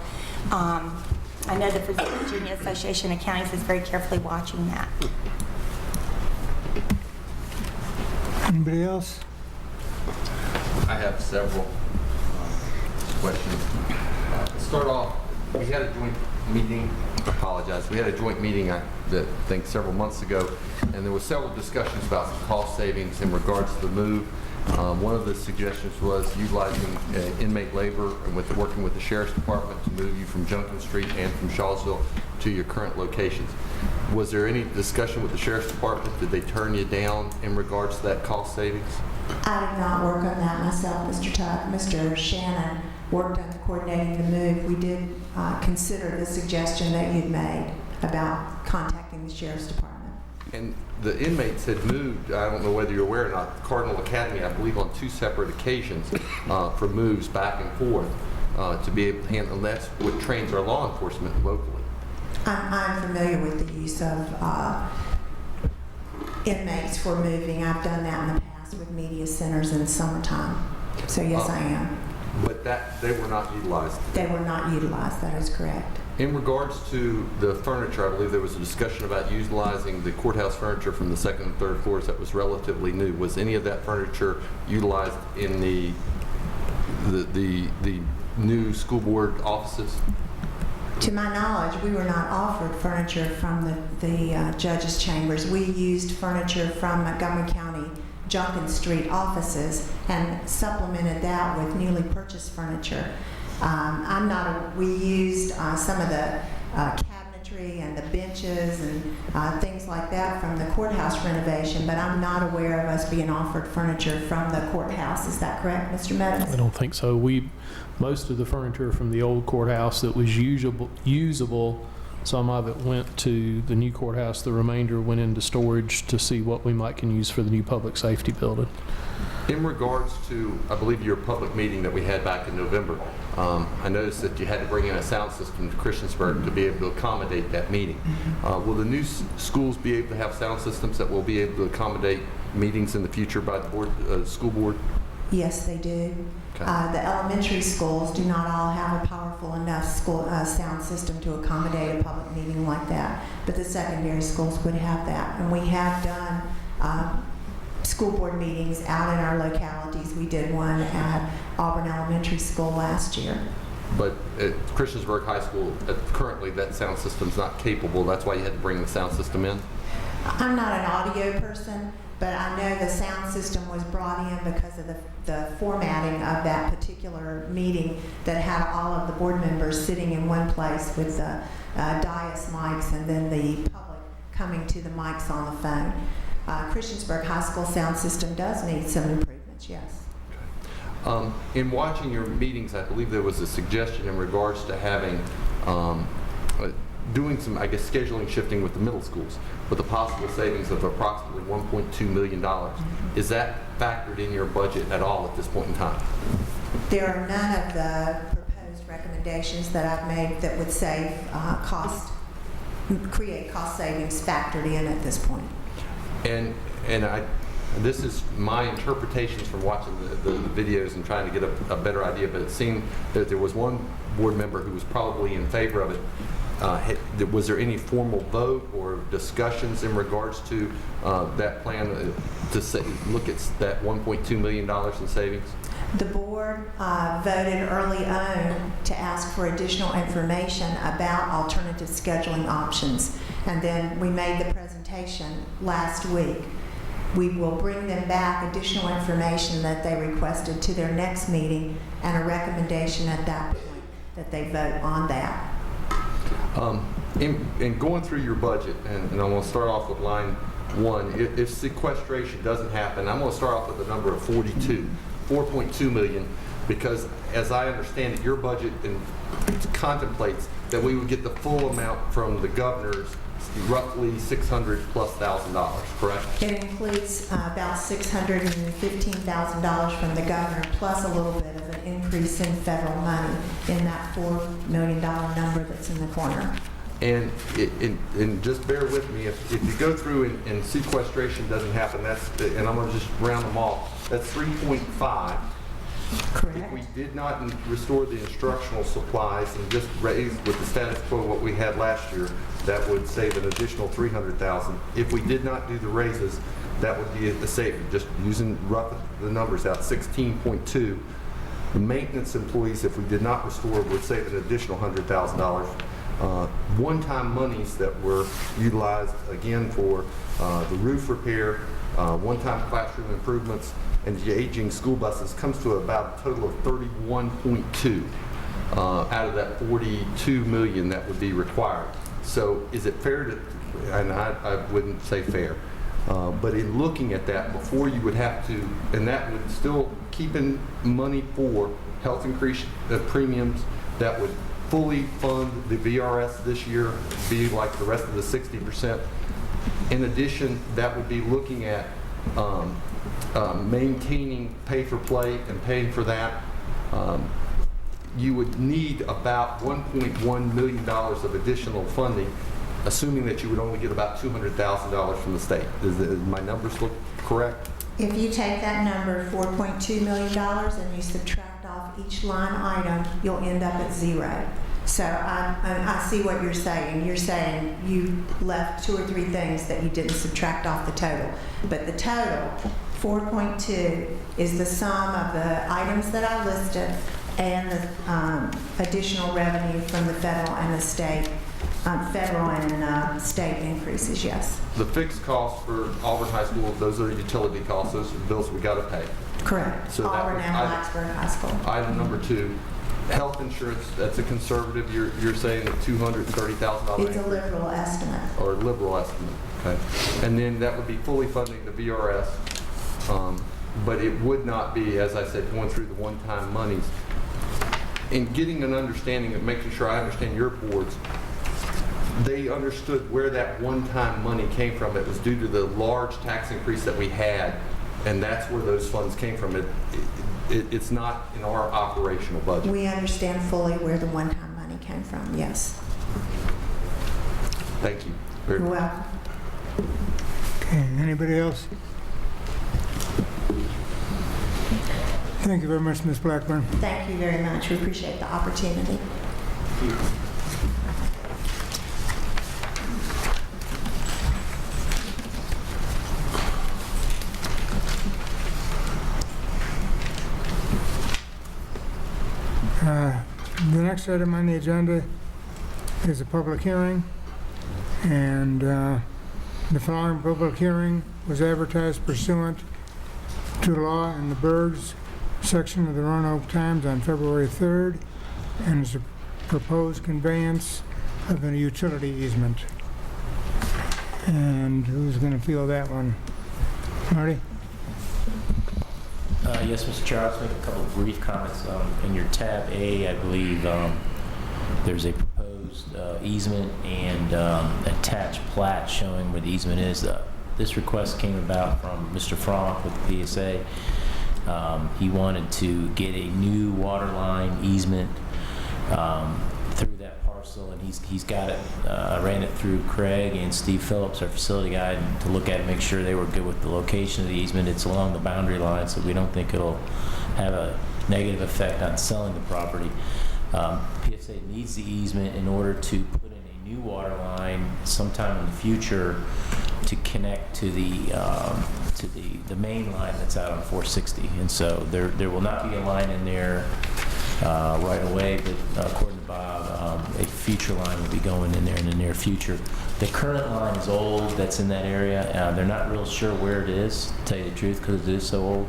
I know the Virginia Association of Counties is very carefully watching that. Anybody else? I have several questions. To start off, we had a joint meeting, we had a joint meeting, I think several months ago, and there were several discussions about some cost savings in regards to the move. One of the suggestions was utilizing inmate labor and working with the Sheriff's Department to move you from Junction Street and from Shawsville to your current locations. Was there any discussion with the Sheriff's Department? Did they turn you down in regards to that cost savings? I did not work on that myself, Mr. Tuck. Mr. Shannon worked on coordinating the move. We did consider the suggestion that you'd made about contacting the Sheriff's Department. And the inmates had moved, I don't know whether you're aware or not, Cardinal Academy, I believe on 2 separate occasions for moves back and forth to be able to handle, and that's what trains our law enforcement locally. I'm familiar with the use of inmates for moving. I've done that in the past with media centers in the summertime. So yes, I am. But they were not utilized. They were not utilized, that is correct. In regards to the furniture, I believe there was a discussion about utilizing the courthouse furniture from the 2nd and 3rd floors that was relatively new. Was any of that furniture utilized in the new school board offices? To my knowledge, we were not offered furniture from the judges' chambers. We used furniture from Montgomery County Junction Street offices and supplemented that with newly purchased furniture. We used some of the cabinetry and the benches and things like that from the courthouse renovation, but I'm not aware of us being offered furniture from the courthouse. Is that correct, Mr. Meadows? I don't think so. Most of the furniture from the old courthouse that was usable, some of it went to the new courthouse. The remainder went into storage to see what we might can use for the new public safety building. In regards to, I believe, your public meeting that we had back in November, I noticed that you had to bring in a sound system to Christiansburg to be able to accommodate that meeting. Will the new schools be able to have sound systems that will be able to accommodate meetings in the future by the school board? Yes, they do. Okay. The elementary schools do not all have a powerful enough sound system to accommodate a public meeting like that, but the secondary schools would have that. And we have done school board meetings out in our localities. We did one at Auburn Elementary School last year. But at Christiansburg High School, currently that sound system's not capable. That's why you had to bring the sound system in? I'm not an audio person, but I know the sound system was brought in because of the formatting of that particular meeting that had all of the board members sitting in one place with the dais mics and then the public coming to the mics on the phone. Christiansburg High School sound system does need some improvements, yes. In watching your meetings, I believe there was a suggestion in regards to having, doing some, I guess, scheduling shifting with the middle schools with a possible savings of approximately $1.2 million. Is that factored in your budget at all at this point in time? There are none of the proposed recommendations that I've made that would save create cost savings factored in at this point. And this is my interpretations from watching the videos and trying to get a better idea, but it seemed that there was one board member who was probably in favor of it. Was there any formal vote or discussions in regards to that plan to look at that $1.2 million in savings? The board voted early on to ask for additional information about alternative scheduling options, and then we made the presentation last week. We will bring them back additional information that they requested to their next meeting and a recommendation at that point that they vote on that. in going through your budget, and I'm going to start off with line 1, if sequestration doesn't happen, I'm going to start off with a number of 4.2 million, because as I understand it, your budget contemplates that we would get the full amount from the governor's roughly $600,000+, correct? It includes about $615,000 from the governor, plus a little bit of an increase in federal money in that $4 million number that's in the corner. And just bear with me, if you go through and sequestration doesn't happen, and I'm going to just round them off, that's 3.5. Correct. If we did not restore the instructional supplies and just raise with the status quo what we had last year, that would save an additional $300,000. If we did not do the raises, that would be a saving, just using the numbers out, 16.2. The maintenance employees, if we did not restore, would save an additional $100,000. One-time monies that were utilized, again, for the roof repair, one-time classroom improvements, and the aging school buses comes to about a total of 31.2 out of that 42 million that would be required. So is it fair to, and I wouldn't say fair, but in looking at that, before you would have to, and that would still keep in money for health increase premiums, that would fully fund the VRS this year, be like the rest of the 60%. In addition, that would be looking at maintaining pay for play and paying for that. You would need about $1.1 million of additional funding, assuming that you would only get about $200,000 from the state. Does my numbers look correct? If you take that number, $4.2 million, and you subtract off each line item, you'll end up at 0. So I see what you're saying. You're saying you left 2 or 3 things that you didn't subtract off the total. But the total, 4.2, is the sum of the items that I listed and the additional revenue from the federal and the state, federal and state increases, yes. The fixed costs for Auburn High School, those are utility costs, those are bills we got to pay. Correct. So that Auburn was and Blacksburg High School. Item number 2, health insurance, that's a conservative, you're saying a $230,000 It's a liberal estimate. or liberal estimate, okay? And then that would be fully funding the VRS, but it would not be, as I said, going through the one-time monies. In getting an understanding of making sure I understand your boards, they understood where that one-time money came from. It was due to the large tax increase that we had, and that's where those funds came from. It's not in our operational budget. We understand fully where the one-time money came from, yes. Thank you. You're welcome. Okay, anybody else? Thank you very much, Ms. Blackburn. Thank you very much. We appreciate the opportunity. The next item on the agenda is a public hearing, and the following public hearing was advertised pursuant to law in the Bergs section of the Roanoke Times on February 3rd, and is a proposed conveyance of a utility easement. And who's going to field that one? Marty? Yes, Mr. Chair, I'll just make a couple of brief comments. In your tab A, I believe there's a proposed easement and attached plat showing where the easement is. This request came about from Mr. Franck with the PSA. He wanted to get a new water line easement through that parcel, and he's got it. I ran it through Craig and Steve Phillips, our facility guy, to look at it, make sure they were good with the location of the easement. It's along the boundary line, so we don't think it'll have a negative effect on selling the property. PSA needs the easement in order to put in a new water line sometime in the future to connect to the main line that's out on 460. And so there will not be a line in there right away, but according to Bob, a future line will be going in there in the near future. The current line is old, that's in that area. They're not real sure where it is, to tell you the truth, because it is so old.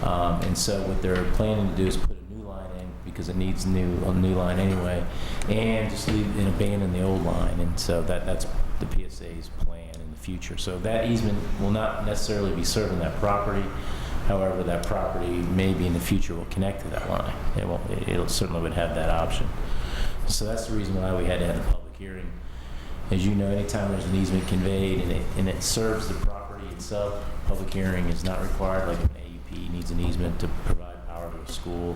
And so what they're planning to do is put a new line in because it needs a new line anyway, and just leave and abandon the old line. And so that's the PSA's plan in the future. So that easement will not necessarily be serving that property. However, that property maybe in the future will connect to that line. It certainly would have that option. So that's the reason why we had to have the public hearing. As you know, anytime there's an easement conveyed and it serves the property itself, public hearing is not required. Like if an AUP needs an easement to provide power to a school,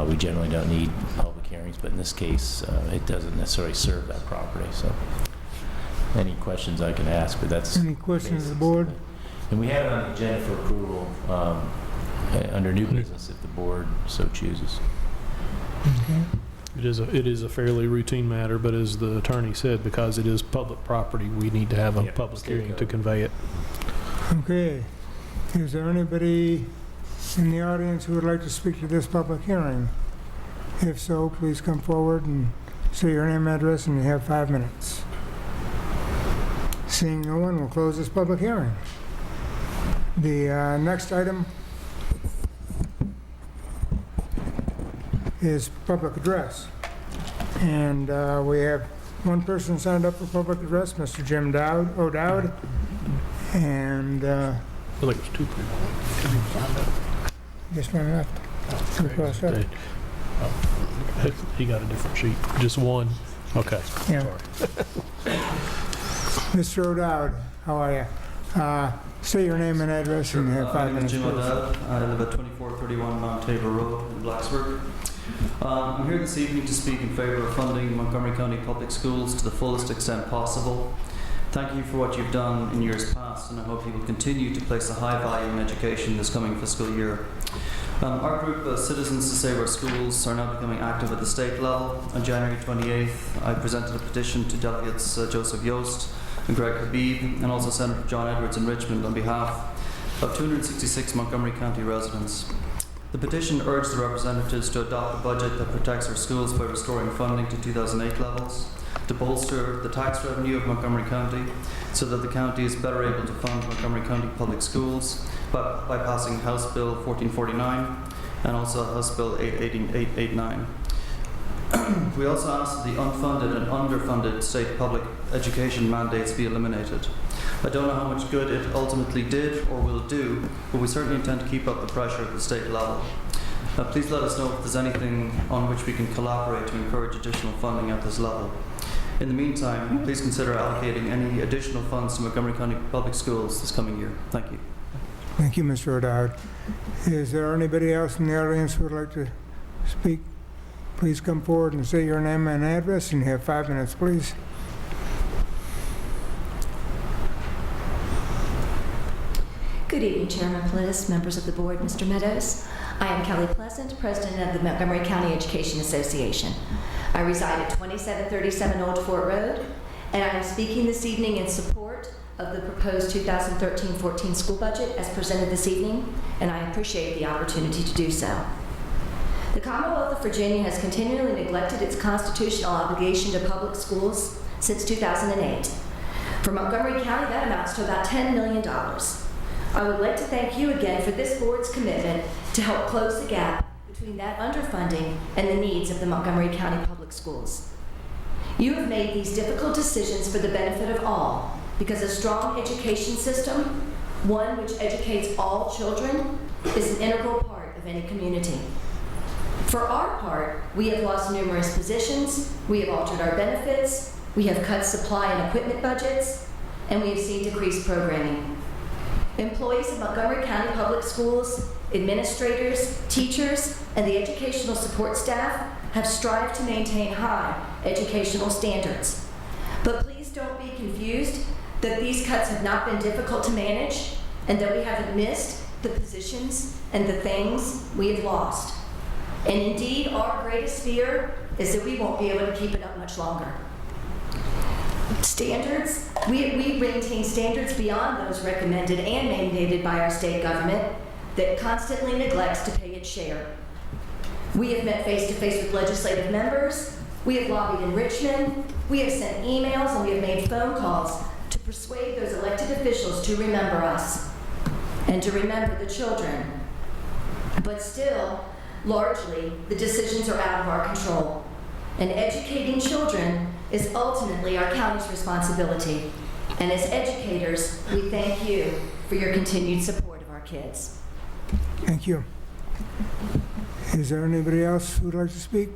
we generally don't need public hearings. But in this case, it doesn't necessarily serve that property. So, any questions I can ask? But that's Any questions of the board? And we have it on the agenda for approval under new business if the board so chooses. Okay. It is a fairly routine matter, but as the attorney said, because it is public property, we need to have a public hearing to convey it. Okay. Is there anybody in the audience who would like to speak to this public hearing? If so, please come forward and say your name, address, and you have 5 minutes. Seeing no one, we'll close this public hearing. The next item is public address. And we have one person signed up for public address, Mr. Jim O'Dowd. And I feel like it's two people. just one left. Across that. He got a different sheet. Just one. Okay. Yeah. Sorry. Mr. O'Dowd, how are you? Say your name and address and you have 5 My name minutes. is Jim please. O'Dowd. I live at 2431 Mount Tabor Road in Blacksburg. I'm here this evening to speak in favor of funding Montgomery County Public Schools to the fullest extent possible. Thank you for what you've done in years past, and I hope you will continue to place a high value in education this coming fiscal year. Our group, Citizens to Save Our Schools, are now becoming active at the state level. On January 28th, I presented a petition to delegates Joseph Yost and Greg Habib, and also Senator John Edwards in Richmond on behalf of 266 Montgomery County residents. The petition urged the representatives to adopt a budget that protects our schools by restoring funding to 2008 levels, to bolster the tax revenue of Montgomery County so that the county is better able to fund Montgomery County Public Schools by passing House Bill 1449 and also House Bill 889. We also ask that the unfunded and underfunded state public education mandates be eliminated. I don't know how much good it ultimately did or will do, but we certainly intend to keep up the pressure at the state level. Please let us know if there's anything on which we can collaborate to encourage additional funding at this level. In the meantime, please consider allocating any additional funds to Montgomery County Public Schools this coming year. Thank you. Thank you, Mr. O'Dowd. Is there anybody else in the audience who would like to speak? Please come forward and say your name and address, and you have 5 minutes, please. Good evening, Chairman Pliss, members of the board, Mr. Meadows. I am Kelly Pleasant, President of the Montgomery County Education Association. I reside at 2737 Old Fort Road, and I am speaking this evening in support of the proposed 2013-14 school budget as presented this evening, and I appreciate the opportunity to do so. The Commonwealth of Virginia has continually neglected its constitutional obligation to public schools since 2008. For Montgomery County, that amounts to about $10 million. I would like to thank you again for this board's commitment to help close the gap between that underfunding and the needs of the Montgomery County Public Schools. You have made these difficult decisions for the benefit of all, because a strong education system, one which educates all children, is an integral part of any community. For our part, we have lost numerous positions, we have altered our benefits, we have cut supply and equipment budgets, and we have seen decreased programming. Employees of Montgomery County Public Schools, administrators, teachers, and the educational support staff have strived to maintain high educational standards. But please don't be confused that these cuts have not been difficult to manage and that we haven't missed the positions and the things we have lost. And indeed, our greatest fear is that we won't be able to keep it up much longer. Standards, we maintain standards beyond those recommended and mandated by our state government that constantly neglects to pay its share. We have met face-to-face with legislative members, we have lobbied in Richmond, we have sent emails, and we have made phone calls to persuade those elected officials to remember us and to remember the children. But still, largely, the decisions are out of our control. And educating children is ultimately our county's responsibility. And as educators, we thank you for your continued support of our kids. Thank you. Is there anybody else who would like to speak?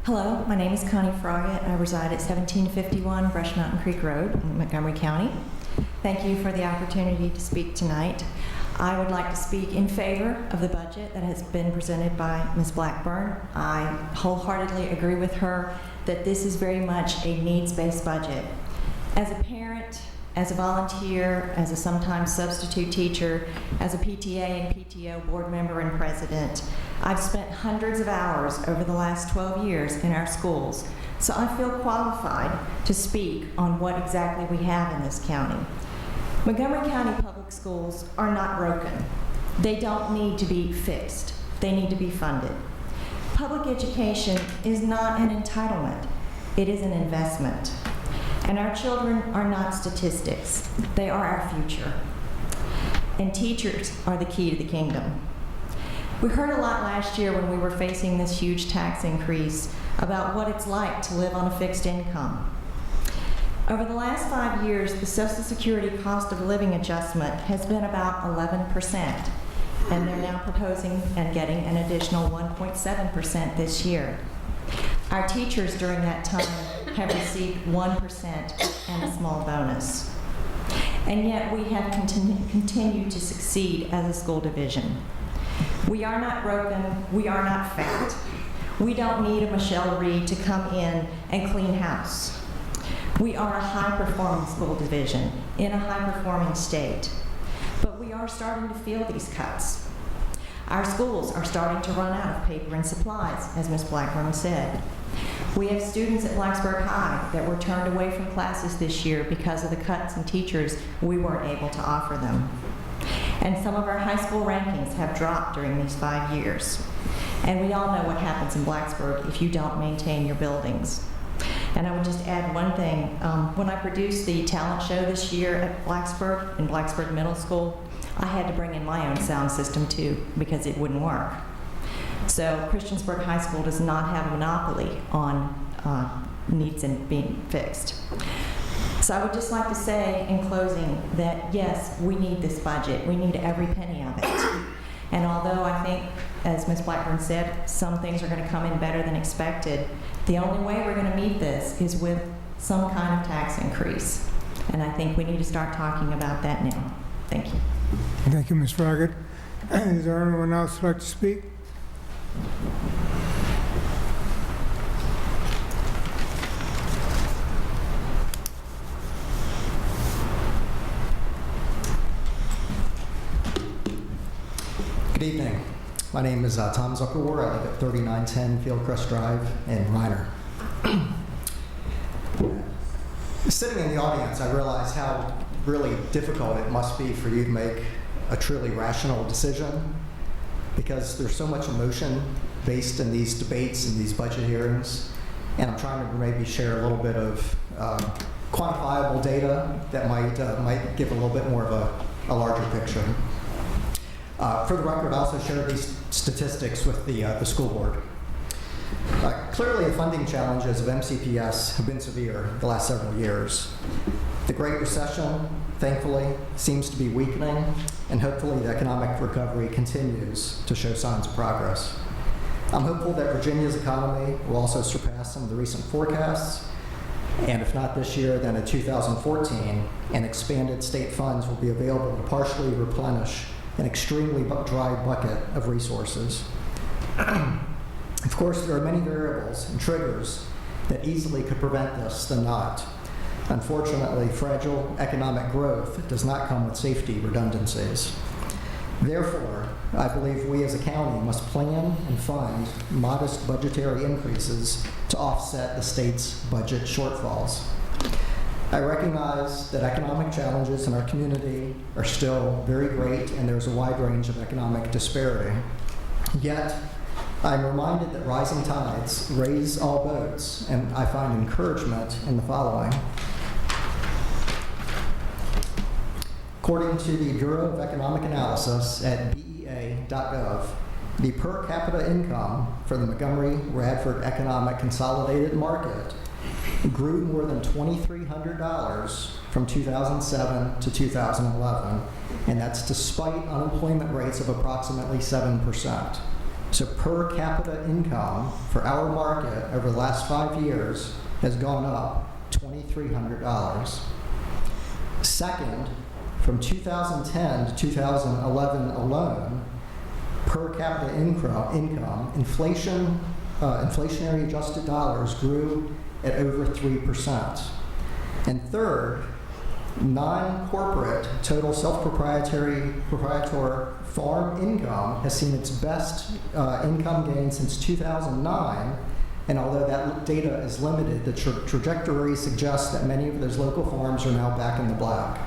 Hello, my name is Connie Froggett. I reside at 1751 Brush Mountain Creek Road in Montgomery County. Thank you for the opportunity to speak tonight. I would like to speak in favor of the budget that has been presented by Ms. Blackburn. I wholeheartedly agree with her that this is very much a needs-based budget. As a parent, as a volunteer, as a sometimes substitute teacher, as a PTA and PTO board member and president, I've spent hundreds of hours over the last 12 years in our schools, so I feel qualified to speak on what exactly we have in this county. Montgomery County Public Schools are not broken. They don't need to be fixed. They need to be funded. Public education is not an entitlement. It is an investment. And our children are not statistics. They are our future. And teachers are the key to the kingdom. We heard a lot last year when we were facing this huge tax increase about what it's like to live on a fixed income. Over the last 5 years, the Social Security cost of living adjustment has been about 11%, and they're now proposing and getting an additional 1.7% this year. Our teachers during that time have received 1% and a small bonus. And yet we have continued to succeed as a school division. We are not broken, we are not fat. We don't need a Michelle Reed to come in and clean house. We are a high-performing school division in a high-performing state. But we are starting to feel these cuts. Our schools are starting to run out of paper and supplies, as Ms. Blackburn said. We have students at Blacksburg High that were turned away from classes this year because of the cuts in teachers we weren't able to offer them. And some of our high school rankings have dropped during these 5 years. And we all know what happens in Blacksburg if you don't maintain your buildings. And I would just add one thing. When I produced the talent show this year at Blacksburg, in Blacksburg Middle School, I had to bring in my own sound system too because it wouldn't work. So Christiansburg High School does not have a monopoly on needs and being fixed. So I would just like to say in closing that yes, we need this budget. We need every penny of it. And although I think, as Ms. Blackburn said, some things are going to come in better than expected, the only way we're going to meet this is with some kind of tax increase. And I think we need to start talking about that now. Thank you. Thank you, Ms. Froggett. Is there anyone else who'd like to speak? Good evening. My name is Tom Zuckerwar. I live at 3910 Fieldcrest Drive in Reiner. Sitting in the audience, I realize how really difficult it must be for you to make a truly rational decision because there's so much emotion based in these debates and these budget hearings. And I'm trying to maybe share a little bit of quantifiable data that might give a little bit more of a larger picture. For the record, I also share these statistics with the school board. Clearly, the funding challenges of MCPS have been severe the last several years. The Great Recession, thankfully, seems to be weakening, and hopefully the economic recovery continues to show signs of progress. I'm hopeful that Virginia's economy will also surpass some of the recent forecasts, and if not this year, then in 2014, and expanded state funds will be available to partially replenish an extremely dry bucket of resources. Of course, there are many variables and triggers that easily could prevent this than not. Unfortunately, fragile economic growth does not come with safety redundancies. Therefore, I believe we as a county must plan and fund modest budgetary increases to offset the state's budget shortfalls. I recognize that economic challenges in our community are still very great and there's a wide range of economic disparity. Yet, I'm reminded that rising tides raise all boats, and I find encouragement in the following. According to the Bureau of Economic Analysis at BEA.gov, the per capita income for the Montgomery-Radford Economic Consolidated Market grew more than $2,300 from 2007 to 2011, and that's despite unemployment rates of approximately 7%. So per capita income for our market over the last 5 years has gone up $2,300. Second, from 2010 to 2011 alone, per capita income, inflationary adjusted dollars grew at over 3%. And third, non-corporate total self-proprietary farm income has seen its best income gain since 2009. And although that data is limited, the trajectory suggests that many of those local farms are now back in the black.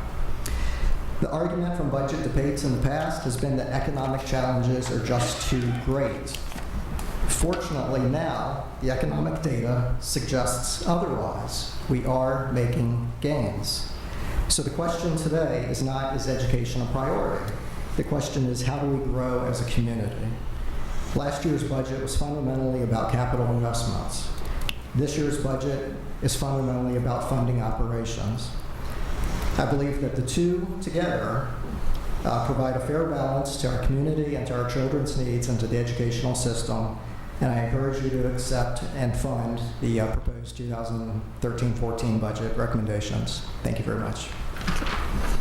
The argument from budget debates in the past has been that economic challenges are just too great. Fortunately now, the economic data suggests otherwise. We are making gains. So the question today is not, is education a priority? The question is, how do we grow as a community? Last year's budget was fundamentally about capital investments. This year's budget is fundamentally about funding operations. I believe that the two together provide a fair balance to our community and to our children's needs and to the educational system. And I encourage you to accept and fund the proposed 2013-14 budget recommendations. Thank you very much.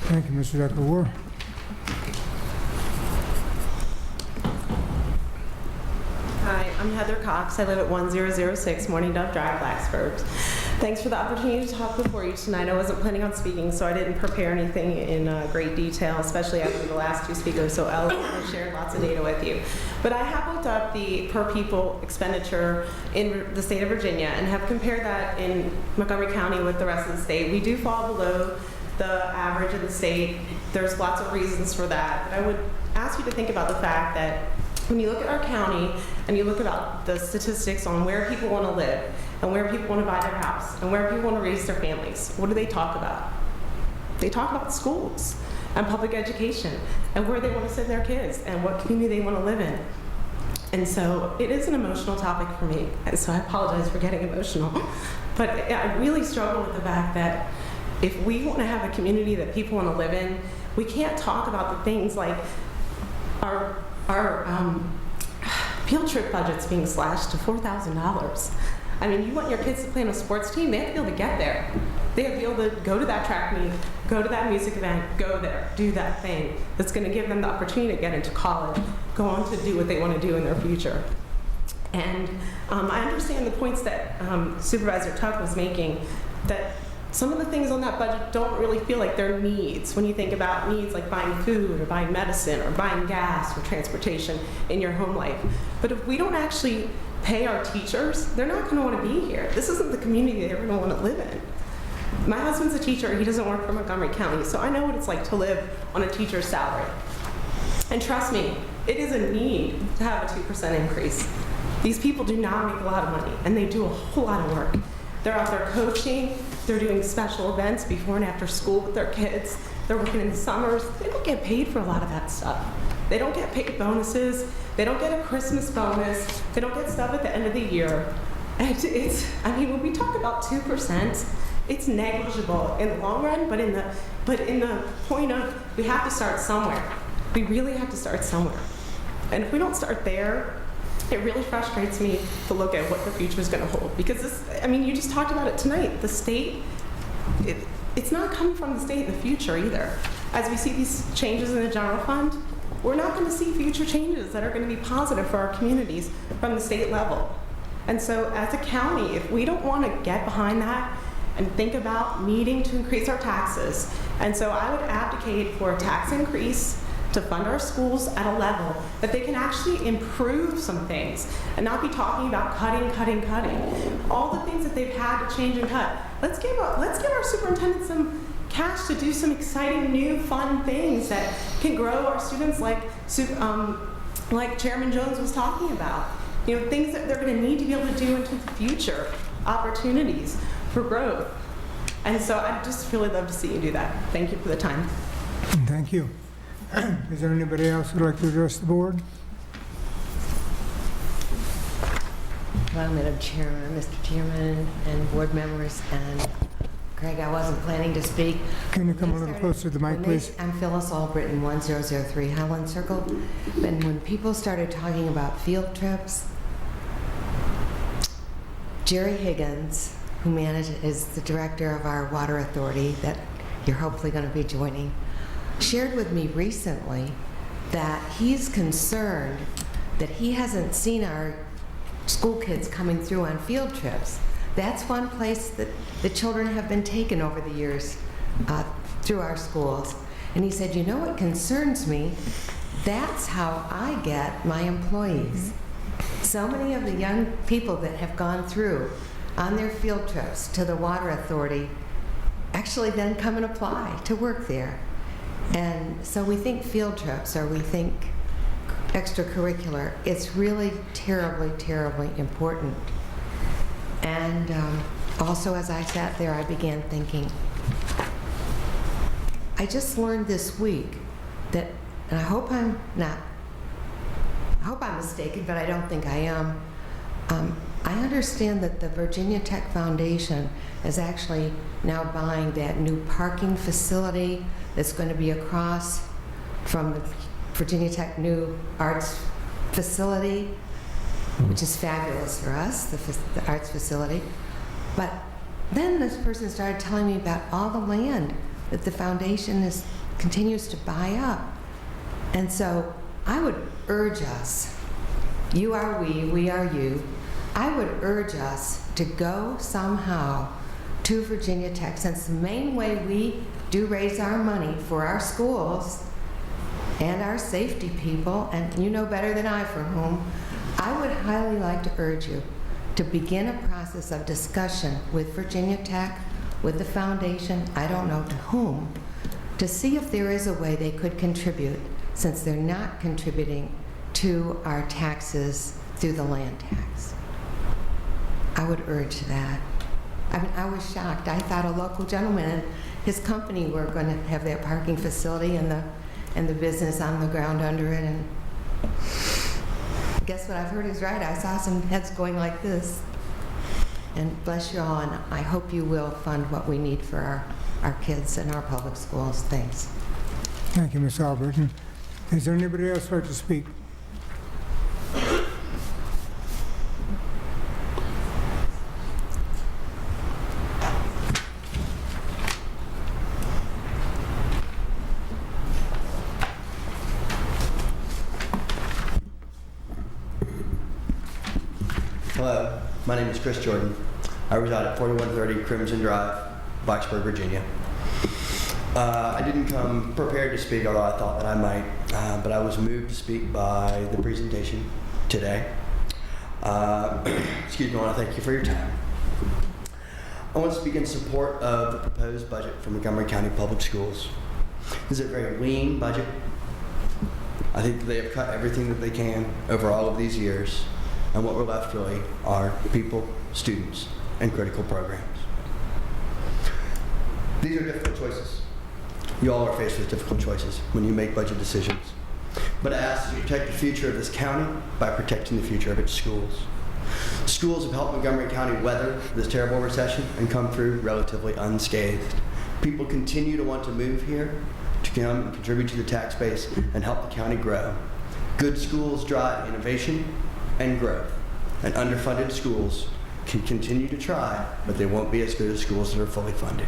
Thank you, Mr. Deckelwer. Hi, I'm Heather Cox. I live at 1006 Morning Dove Drive, Blacksburg. Thanks for the opportunity to talk before you tonight. I wasn't planning on speaking, so I didn't prepare anything in great detail, especially after the last two speakers so eloquently shared lots of data with you. But I have looked up the per pupil expenditure in the state of Virginia and have compared that in Montgomery County with the rest of the state. We do fall below the average of the state. There's lots of reasons for that. But I would ask you to think about the fact that when you look at our county and you look about the statistics on where people want to live and where people want to buy their house and where people want to raise their families, what do they talk about? They talk about schools and public education and where they want to send their kids and what community they want to live in. And so it is an emotional topic for me, and so I apologize for getting emotional. But I really struggle with the fact that if we want to have a community that people want to live in, we can't talk about the things like our field trip budget's being slashed to $4,000. I mean, you want your kids to play on a sports team, they have to be able to get there. They have to be able to go to that track meet, go to that music event, go there, do that thing that's going to give them the opportunity to get into college, go on to do what they want to do in their future. And I understand the points that Supervisor Tuck was making, that some of the things on that budget don't really feel like they're needs. When you think about needs like buying food or buying medicine or buying gas or transportation in your home life. But if we don't actually pay our teachers, they're not going to want to be here. This isn't the community they're going to want to live in. My husband's a teacher. He doesn't work for Montgomery County, so I know what it's like to live on a teacher's salary. And trust me, it is a need to have a 2% increase. These people do not make a lot of money, and they do a whole lot of work. They're out there coaching, they're doing special events before and after school with their kids, they're working in the summers. They don't get paid for a lot of that stuff. They don't get paid bonuses, they don't get a Christmas bonus, they don't get stuff at the end of the year. And I mean, when we talk about 2%, it's negligible in the long run, but in the point of, we have to start somewhere. We really have to start somewhere. And if we don't start there, it really frustrates me to look at what the future is going to hold. Because this, I mean, you just talked about it tonight. The state, it's not coming from the state in the future either. As we see these changes in the general fund, we're not going to see future changes that are going to be positive for our communities from the state level. And so as a county, if we don't want to get behind that and think about needing to increase our taxes, and so I would advocate for a tax increase to fund our schools at a level that they can actually improve some things and not be talking about cutting. All the things that they've had to change and cut. Let's give our superintendent some cash to do some exciting, new, fun things that can grow our students like Chairman Jones was talking about. You know, things that they're going to need to be able to do into the future, opportunities for growth. And so I'd just really love to see you do that. Thank you for the time. Thank you. Is there anybody else who'd like to address the board? Well, Madam Chairman, Mr. Chairman, and board members, and Craig, I wasn't planning to speak. Can you come a little closer to the mic, please? I'm Phyllis Albritton, 1003 Highland Circle. And when people started talking about field trips, Jerry Higgins, who is the director of our water authority that you're hopefully going to be joining, shared with me recently that he's concerned that he hasn't seen our school kids coming through on field trips. That's one place that the children have been taken over the years through our schools. And he said, you know what concerns me? That's how I get my employees. So many of the young people that have gone through on their field trips to the water authority actually then come and apply to work there. And so we think field trips, or we think extracurricular, it's really terribly, terribly important. And also as I sat there, I began thinking, I just learned this week that, and I hope I'm mistaken, but I don't think I am. I understand that the Virginia Tech Foundation is actually now buying that new parking facility that's going to be across from the Virginia Tech new arts facility, which is fabulous for us, the arts facility. But then this person started telling me about all the land that the foundation continues to buy up. And so I would urge us, you are we are you, I would urge us to go somehow to Virginia Tech, since the main way we do raise our money for our schools and our safety people, and you know better than I for whom, I would highly like to urge you to begin a process of discussion with Virginia Tech, with the foundation, I don't know to whom, to see if there is a way they could contribute, since they're not contributing to our taxes through the land tax. I would urge that. I mean, I was shocked. I thought a local gentleman and his company were going to have their parking facility and the business on the ground under it. And guess what I've heard is right. I saw some heads going like this. And bless you all, and I hope you will fund what we need for our kids and our public schools. Thanks. Thank you, Ms. Albritton. Is there anybody else who would like to speak? Hello, my name is Chris Jordan. I reside at 4130 Crimson Drive, Blacksburg, Virginia. I didn't come prepared to speak, although I thought that I might, but I was moved to speak by the presentation today. Excuse me, I want to thank you for your time. I want to speak in support of the proposed budget for Montgomery County Public Schools. This is a very lean budget. I think that they have cut everything that they can over all of these years. And what we're left really are people, students, and critical programs. These are difficult choices. You all are faced with difficult choices when you make budget decisions. But I ask that you protect the future of this county by protecting the future of its schools. Schools have helped Montgomery County weather this terrible recession and come through relatively unscathed. People continue to want to move here to come and contribute to the tax base and help the county grow. Good schools drive innovation and growth, and underfunded schools can continue to try, but they won't be as good as schools that are fully funded.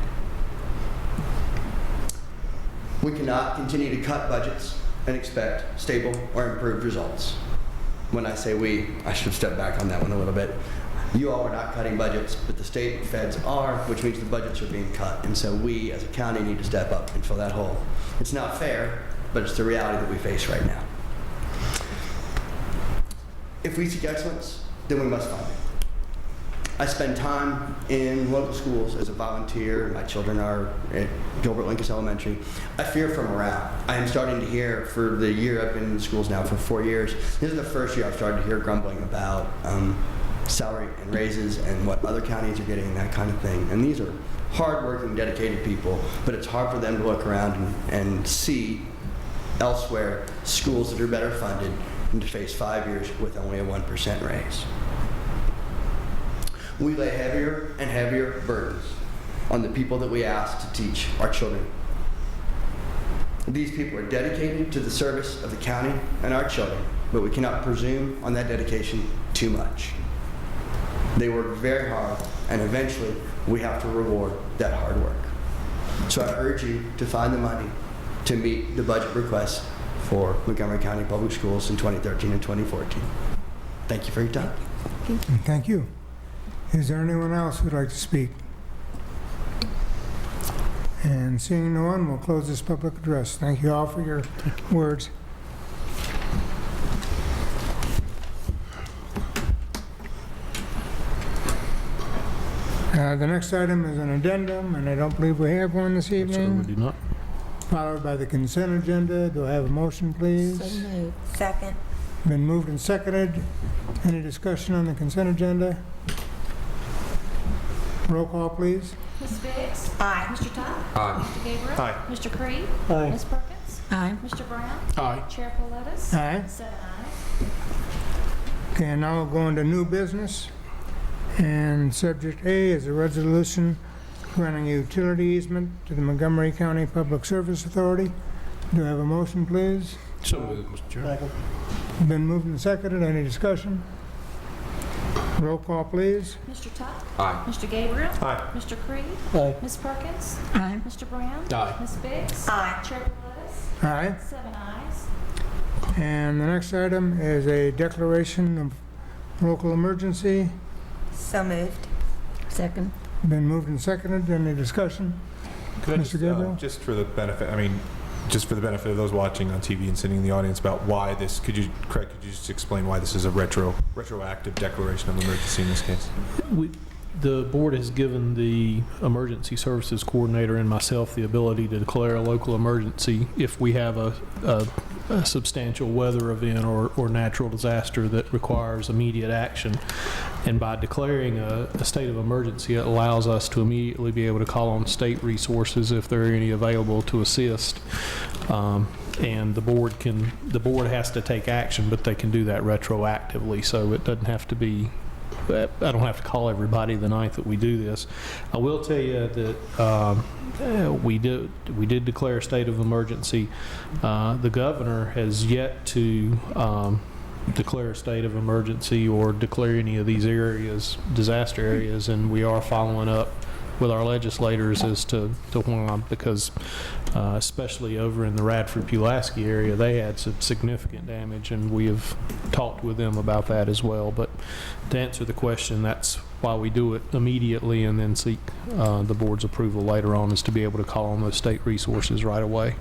We cannot continue to cut budgets and expect stable or improved results. When I say we, I should step back on that one a little bit. You all are not cutting budgets, but the state and feds are, which means the budgets are being cut, and so we as a county need to step up and fill that hole. It's not fair, but it's the reality that we face right now. If we seek excellence, then we must fund it. I spend time in local schools as a volunteer. My children are at Gilbert Lincoln Elementary. I fear for morale. I am starting to hear, for the year I've been in schools now for 4 years, this is the first year I've started to hear grumbling about salary and raises and what other counties are getting and that kind of thing. And these are hardworking, dedicated people, but it's hard for them to look around and see elsewhere schools that are better funded and to face 5 years with only a 1% raise. We lay heavier and heavier burdens on the people that we ask to teach our children. These people are dedicated to the service of the county and our children, but we cannot presume on that dedication too much. They work very hard, and eventually we have to reward that hard work. So I urge you to find the money to meet the budget requests for Montgomery County Public Schools in 2013 and 2014. Thank you for your time. Thank you. Is there anyone else who'd like to speak? And seeing no one, we'll close this public address. Thank you all for your words. The next item is an addendum, and I don't believe we have one this evening. We do not. Followed by the consent agenda. Do I have a motion, please? So moved. Second. Been moved and seconded. Any discussion on the consent agenda? Roll call, please. Ms. Biggs? Aye. Mr. Todd? Aye. Mr. Gabriel? Aye. Mr. Creed? Aye. Ms. Perkins? Aye. Mr. Brown? Aye. Chair Paulettis? Aye. 7 ayes. Okay, and now we'll go into new business. And subject A is a resolution granting a utility easement to the Montgomery County Public Service Authority. Do I have a motion, please? So moved, Mr. Chairman. Been moved and seconded. Any discussion? Roll call, please. Mr. Todd? Aye. Mr. Gabriel? Aye. Mr. Creed? Aye. Ms. Perkins? Aye. Mr. Brown? Aye. Ms. Biggs? Aye. Chair Paulettis? Aye. 7 ayes. And the next item is a declaration of local emergency. So moved. Second. Been moved and seconded. Any discussion? Could I Mr. Gabriel? just for the benefit, just for the benefit of those watching on TV and sitting in the audience, about why this, Craig, could you just explain why this is a retroactive declaration of emergency in this case? The board has given the emergency services coordinator and myself the ability to declare a local emergency if we have a substantial weather event or natural disaster that requires immediate action. And by declaring a state of emergency, it allows us to immediately be able to call on state resources if there are any available to assist. And the board has to take action, but they can do that retroactively, so it doesn't have to be, I don't have to call everybody the night that we do this. I will tell you that we did declare a state of emergency. The governor has yet to declare a state of emergency or declare any of these areas disaster areas, and we are following up with our legislators as to why, because especially over in the Radford-Pulaski area, they had some significant damage, and we have talked with them about that as well. But to answer the question, that's why we do it immediately and then seek the board's approval later on, is to be able to call on those state resources right away.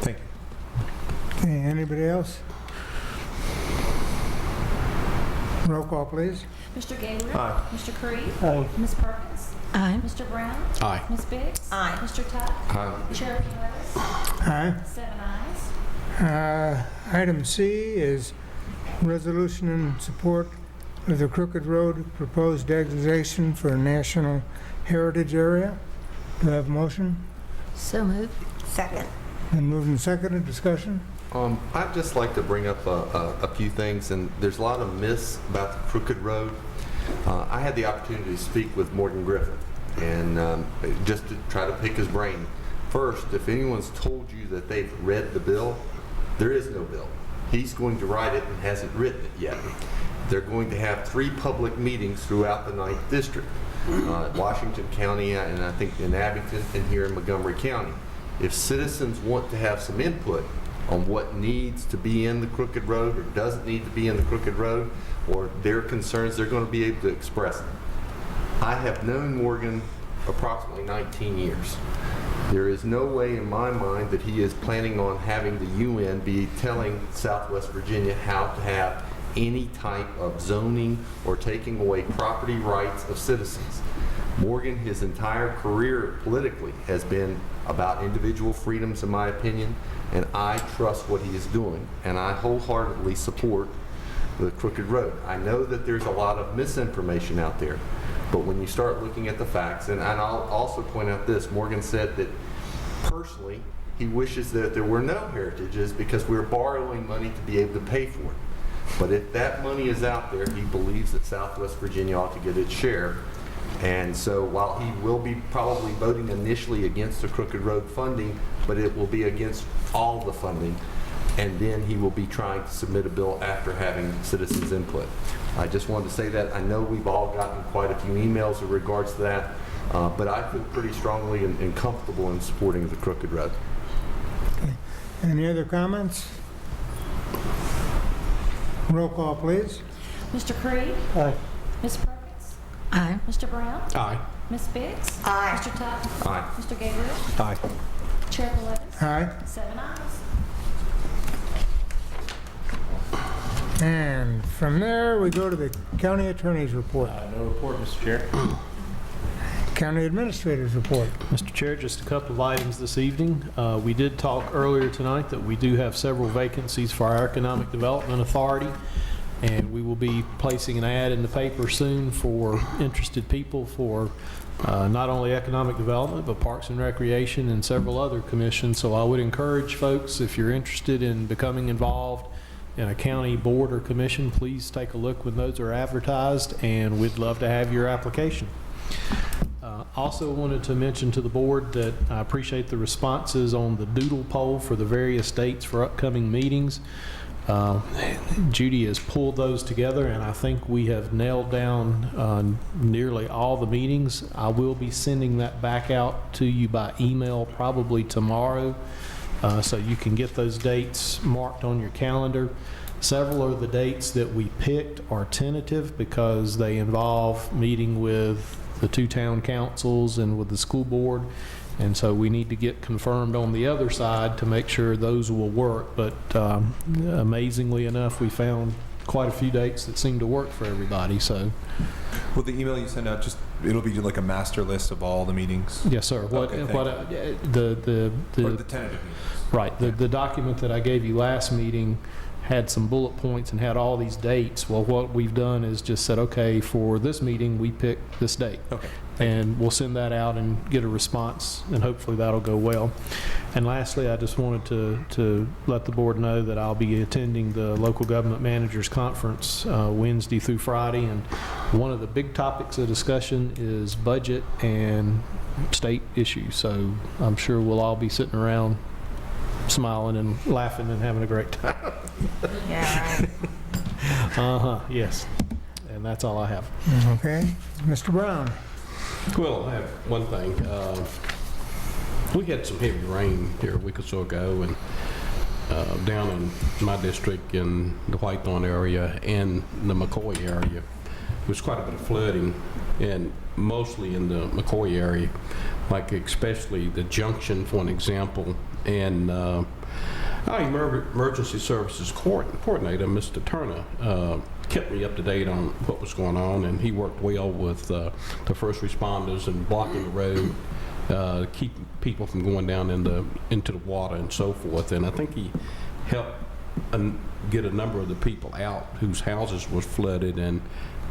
Thank you. Okay, anybody else? Roll call, please. Mr. Gabriel? Aye. Mr. Creed? Aye. Ms. Perkins? Aye. Mr. Brown? Aye. Ms. Biggs? Aye. Mr. Todd? Aye. Chair Paulettis? Aye. 7 ayes. Item C is resolution in support of the Crooked Road proposed designation for a national heritage area. Do I have a motion? So moved. Second. Been moved and seconded. Discussion? I'd just like to bring up a few things, and there's a lot of myths about the Crooked Road. I had the opportunity to speak with Morgan Griffin, and just to try to pick his brain. First, if anyone's told you that they've read the bill, there is no bill. He's going to write it and hasn't written it yet. They're going to have 3 public meetings throughout the 9th District, Washington County, and I think in Abington, and here in Montgomery County. If citizens want to have some input on what needs to be in the Crooked Road or doesn't need to be in the Crooked Road, or their concerns, they're going to be able to express them. I have known Morgan approximately 19 years. There is no way in my mind that he is planning on having the UN be telling Southwest Virginia how to have any type of zoning or taking away property rights of citizens. Morgan, his entire career politically has been about individual freedoms, in my opinion, and I trust what he is doing, and I wholeheartedly support the Crooked Road. I know that there's a lot of misinformation out there. But when you start looking at the facts, and I'll also point out this, Morgan said that personally, he wishes that there were no heritages because we're borrowing money to be able to pay for it. But if that money is out there, he believes that Southwest Virginia ought to get its share. And so while he will be probably voting initially against the Crooked Road funding, but it will be against all the funding. And then he will be trying to submit a bill after having citizens' input. I just wanted to say that. I know we've all gotten quite a few emails in regards to that, but I feel pretty strongly and comfortable in supporting the Crooked Road. Okay. Any other comments? Roll call, please. Mr. Creed? Aye. Ms. Perkins? Aye. Mr. Brown? Aye. Ms. Biggs? Aye. Mr. Tuttle? Aye. Mr. Gabriel? Aye. Chair Palettis? Aye. 7 ayes. And from there, we go to the county attorney's report. No report, Mr. Chair. County administrator's report. Mr. Chair, just a couple of items this evening. We did talk earlier tonight that we do have several vacancies for our Economic Development Authority, and we will be placing an ad in the paper soon for interested people for not only economic development, but Parks and Recreation and several other commissions. So I would encourage folks, if you're interested in becoming involved in a county board or commission, please take a look when those are advertised, and we'd love to have your application. Also wanted to mention to the board that I appreciate the responses on the doodle poll for the various dates for upcoming meetings. Judy has pulled those together, and I think we have nailed down nearly all the meetings. I will be sending that back out to you by email probably tomorrow, so you can get those dates marked on your calendar. Several of the dates that we picked are tentative because they involve meeting with the 2 town councils and with the school board, and so we need to get confirmed on the other side to make sure those will work. But amazingly enough, we found quite a few dates that seem to work for everybody. So, Will the email you send out it'll be like a master list of all the meetings? yes, sir. Okay, The or the tentative meetings. right, the document that I gave you last meeting had some bullet points and had all these dates. Well, what we've done is just said, okay, for this meeting, we pick this date. Okay. And we'll send that out and get a response, and hopefully that'll go well. And lastly, I just wanted to let the board know that I'll be attending the Local Government Managers Conference Wednesday through Friday, and one of the big topics of discussion is budget and state issues. So I'm sure we'll all be sitting around smiling and laughing and having a great time. Yeah, right. Yes. And that's all I have. Okay. Mr. Brown. Well, I have one thing. We had some heavy rain here a week or so ago, and down in my district in the Whitethorn area and the McCoy area, there was quite a bit of flooding, and mostly in the McCoy area, like especially the junction, for an example. And our emergency services coordinator, Mr. Turner, kept me up to date on what was going on, and he worked well with the first responders and blocking the road, keep people from going down into the water and so forth. And I think he helped get a number of the people out whose houses was flooded, and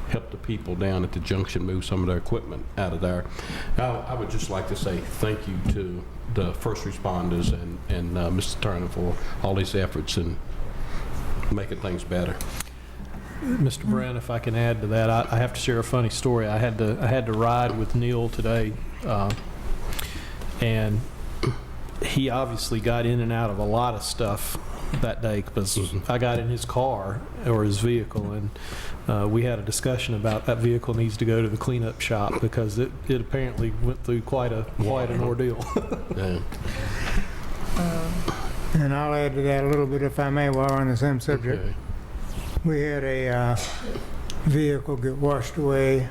help the people down at the junction move some of their equipment out of there. I would just like to say thank you to the first responders and Mr. Turner for all these efforts in making things better. Mr. Brown, if I can add to that, I have to share a funny story. I had to ride with Neil today, and he obviously got in and out of a lot of stuff that day because I got in his car or his vehicle, and we had a discussion about that vehicle needs to go to the cleanup shop because it apparently went through quite an ordeal. Yeah. And I'll add to that a little bit, if I may, while we're on the same subject. Okay. We had a vehicle get washed away,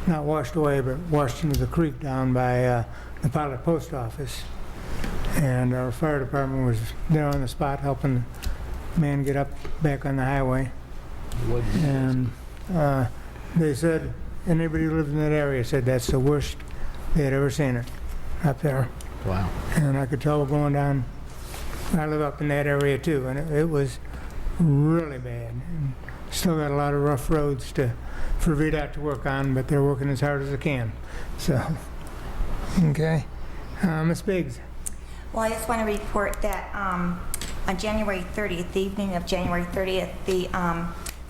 not washed away, but washed into the creek down by the Pilot Post Office. And our fire department was there on the spot helping the man get up back on the highway. And they said, anybody who lived in that area said that's the worst they had ever seen it up there. Wow. And I could tell going down, I live up in that area too, and it was really bad. And still got a lot of rough roads for VDOT to work on, but they're working as hard as they can. So, okay. Ms. Biggs. Well, I just want to report that on January 30th, the evening of January 30th, the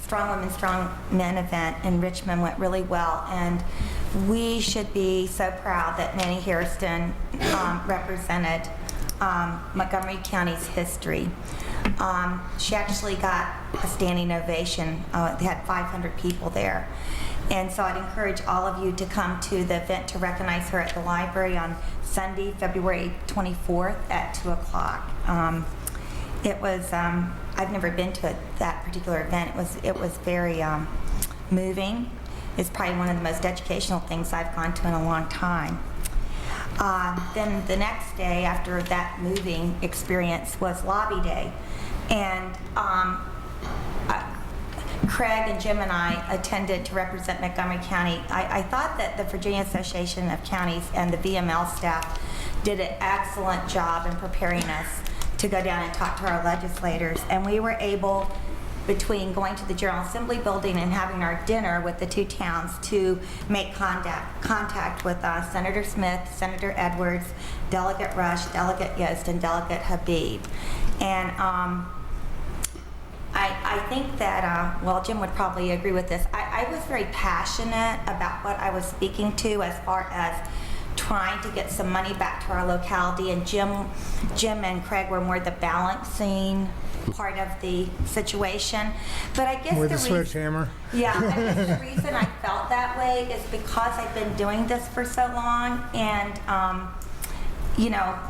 Strong Women, Strong Men event in Richmond went really well, and we should be so proud that Manny Hairston represented Montgomery County's history. She actually got a standing ovation. They had 500 people there. And so I'd encourage all of you to come to the event to recognize her at the library on Sunday, February 24th at 2 o'clock. It was, I've never been to that particular event. It was very moving. It's probably one of the most educational things I've gone to in a long time. Then the next day after that moving experience was Lobby Day. And Craig and Jim and I attended to represent Montgomery County. I thought that the Virginia Association of Counties and the VML staff did an excellent job in preparing us to go down and talk to our legislators. And we were able, between going to the General Assembly building and having our dinner with the two towns, to make contact with Senator Smith, Senator Edwards, Delegate Rush, Delegate Yost, and Delegate Habib. And I think that, well, Jim would probably agree with this. I was very passionate about what I was speaking to as far as trying to get some money back to our locality, and Jim and Craig were more the balancing part of the situation. But I guess with the sledgehammer. Yeah, I guess the reason I felt that way is because I've been doing this for so long, and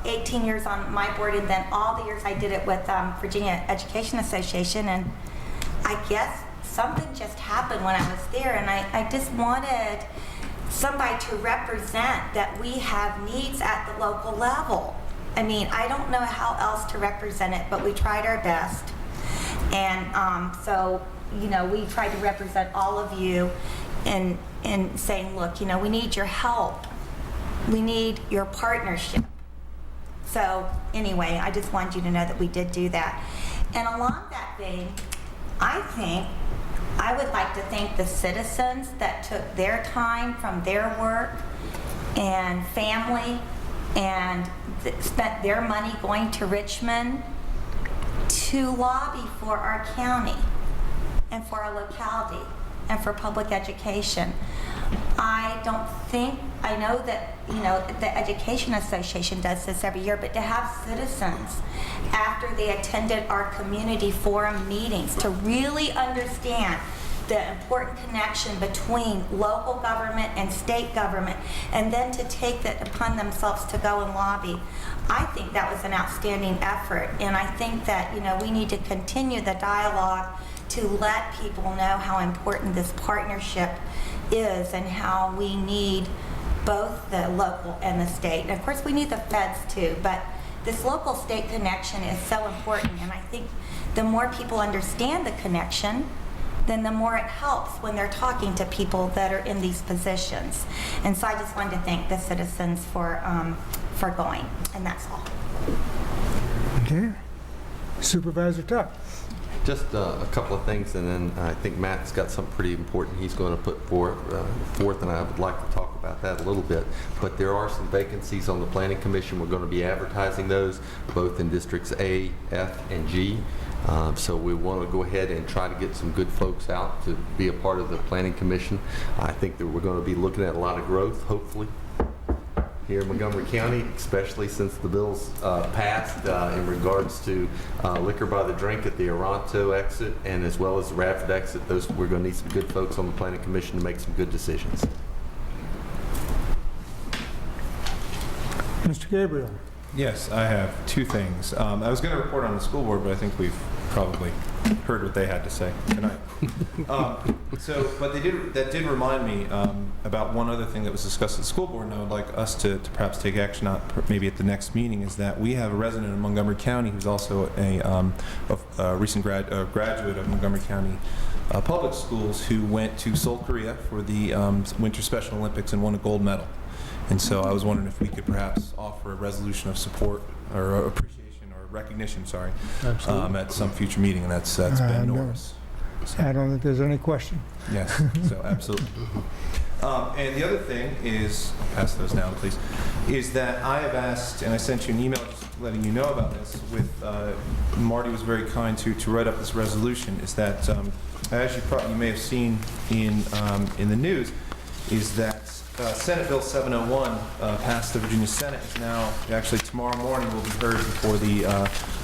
18 years on my board, and then all the years I did it with Virginia Education Association, and I guess something just happened when I was there, and I just wanted somebody to represent that we have needs at the local level. I mean, I don't know how else to represent it, but we tried our best. And so, we tried to represent all of you in saying, look, we need your help. We need your partnership. So anyway, I just wanted you to know that we did do that. And along that vein, I think I would like to thank the citizens that took their time from their work and family and spent their money going to Richmond to lobby for our county and for our locality and for public education. I know that, the Education Association does this every year, but to have citizens, after they attended our community forum meetings, to really understand the important connection between local government and state government, and then to take it upon themselves to go and lobby, I think that was an outstanding effort. And I think that, we need to continue the dialogue to let people know how important this partnership is and how we need both the local and the state. And of course, we need the feds too, but this local state connection is so important. And I think the more people understand the connection, then the more it helps when they're talking to people that are in these positions. And so I just wanted to thank the citizens for going, and that's all. Okay. Supervisor Tuck. Just a couple of things, and then I think Matt's got something pretty important he's going to put forth, and I would like to talk about that a little bit. But there are some vacancies on the Planning Commission. We're going to be advertising those, both in Districts A, F, and G. So we want to go ahead and try to get some good folks out to be a part of the Planning Commission. I think that we're going to be looking at a lot of growth, hopefully, here in Montgomery County, especially since the bill's passed in regards to liquor by the drink at the Oronto exit and as well as the Radford exit. We're going to need some good folks on the Planning Commission to make some good decisions. Mr. Gabriel. Yes, I have two things. I was going to report on the school board, but I think we've probably heard what they had to say tonight. But that did remind me about one other thing that was discussed at the school board, and I would like us to perhaps take action on maybe at the next meeting, is that we have a resident in Montgomery County who's also a recent graduate of Montgomery County Public Schools, who went to Seoul, Korea for the Winter Special Olympics and won a gold medal. And so I was wondering if we could perhaps offer a resolution of support or appreciation or recognition, at some future meeting, and that's Ben Norris. I don't think there's any question. Yes, so absolutely. And the other thing is, I'll pass those down, please, is that I have asked, and I sent you an email just letting you know about this, with, Marty was very kind to write up this resolution, is that, as you may have seen in the news, is that Senate Bill 701 passed the Virginia Senate, is now, actually tomorrow morning, will be heard before the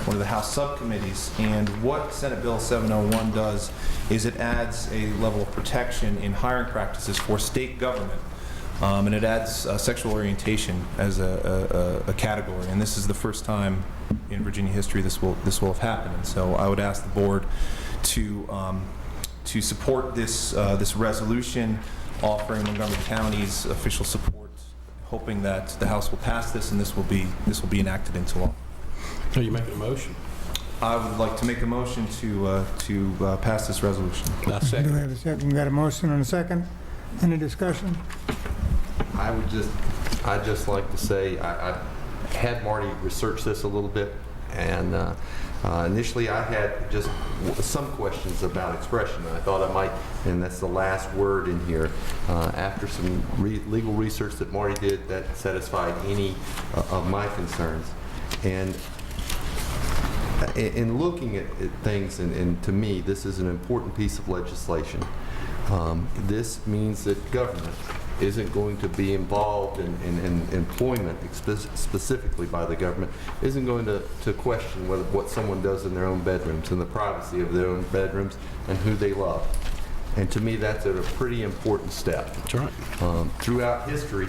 one of the House subcommittees. And what Senate Bill 701 does is it adds a level of protection in hiring practices for state government, and it adds sexual orientation as a category. And this is the first time in Virginia history this will have happened. And so I would ask the board to support this resolution, offering Montgomery County's official support, hoping that the House will pass this and this will be enacted into law. Are you making a motion? I would like to make a motion to pass this resolution. Do we have a second? We got a motion and a second. Any discussion? I'd just like to say I had Marty research this a little bit, and initially I had just some questions about expression. I thought I might, and that's the last word in here, after some legal research that Marty did, that satisfied any of my concerns. And in looking at things, and to me, this is an important piece of legislation. This means that government isn't going to be involved in employment specifically by the government, isn't going to question what someone does in their own bedrooms, in the privacy of their own bedrooms, and who they love. And to me, that's a pretty important step. That's right. Throughout history,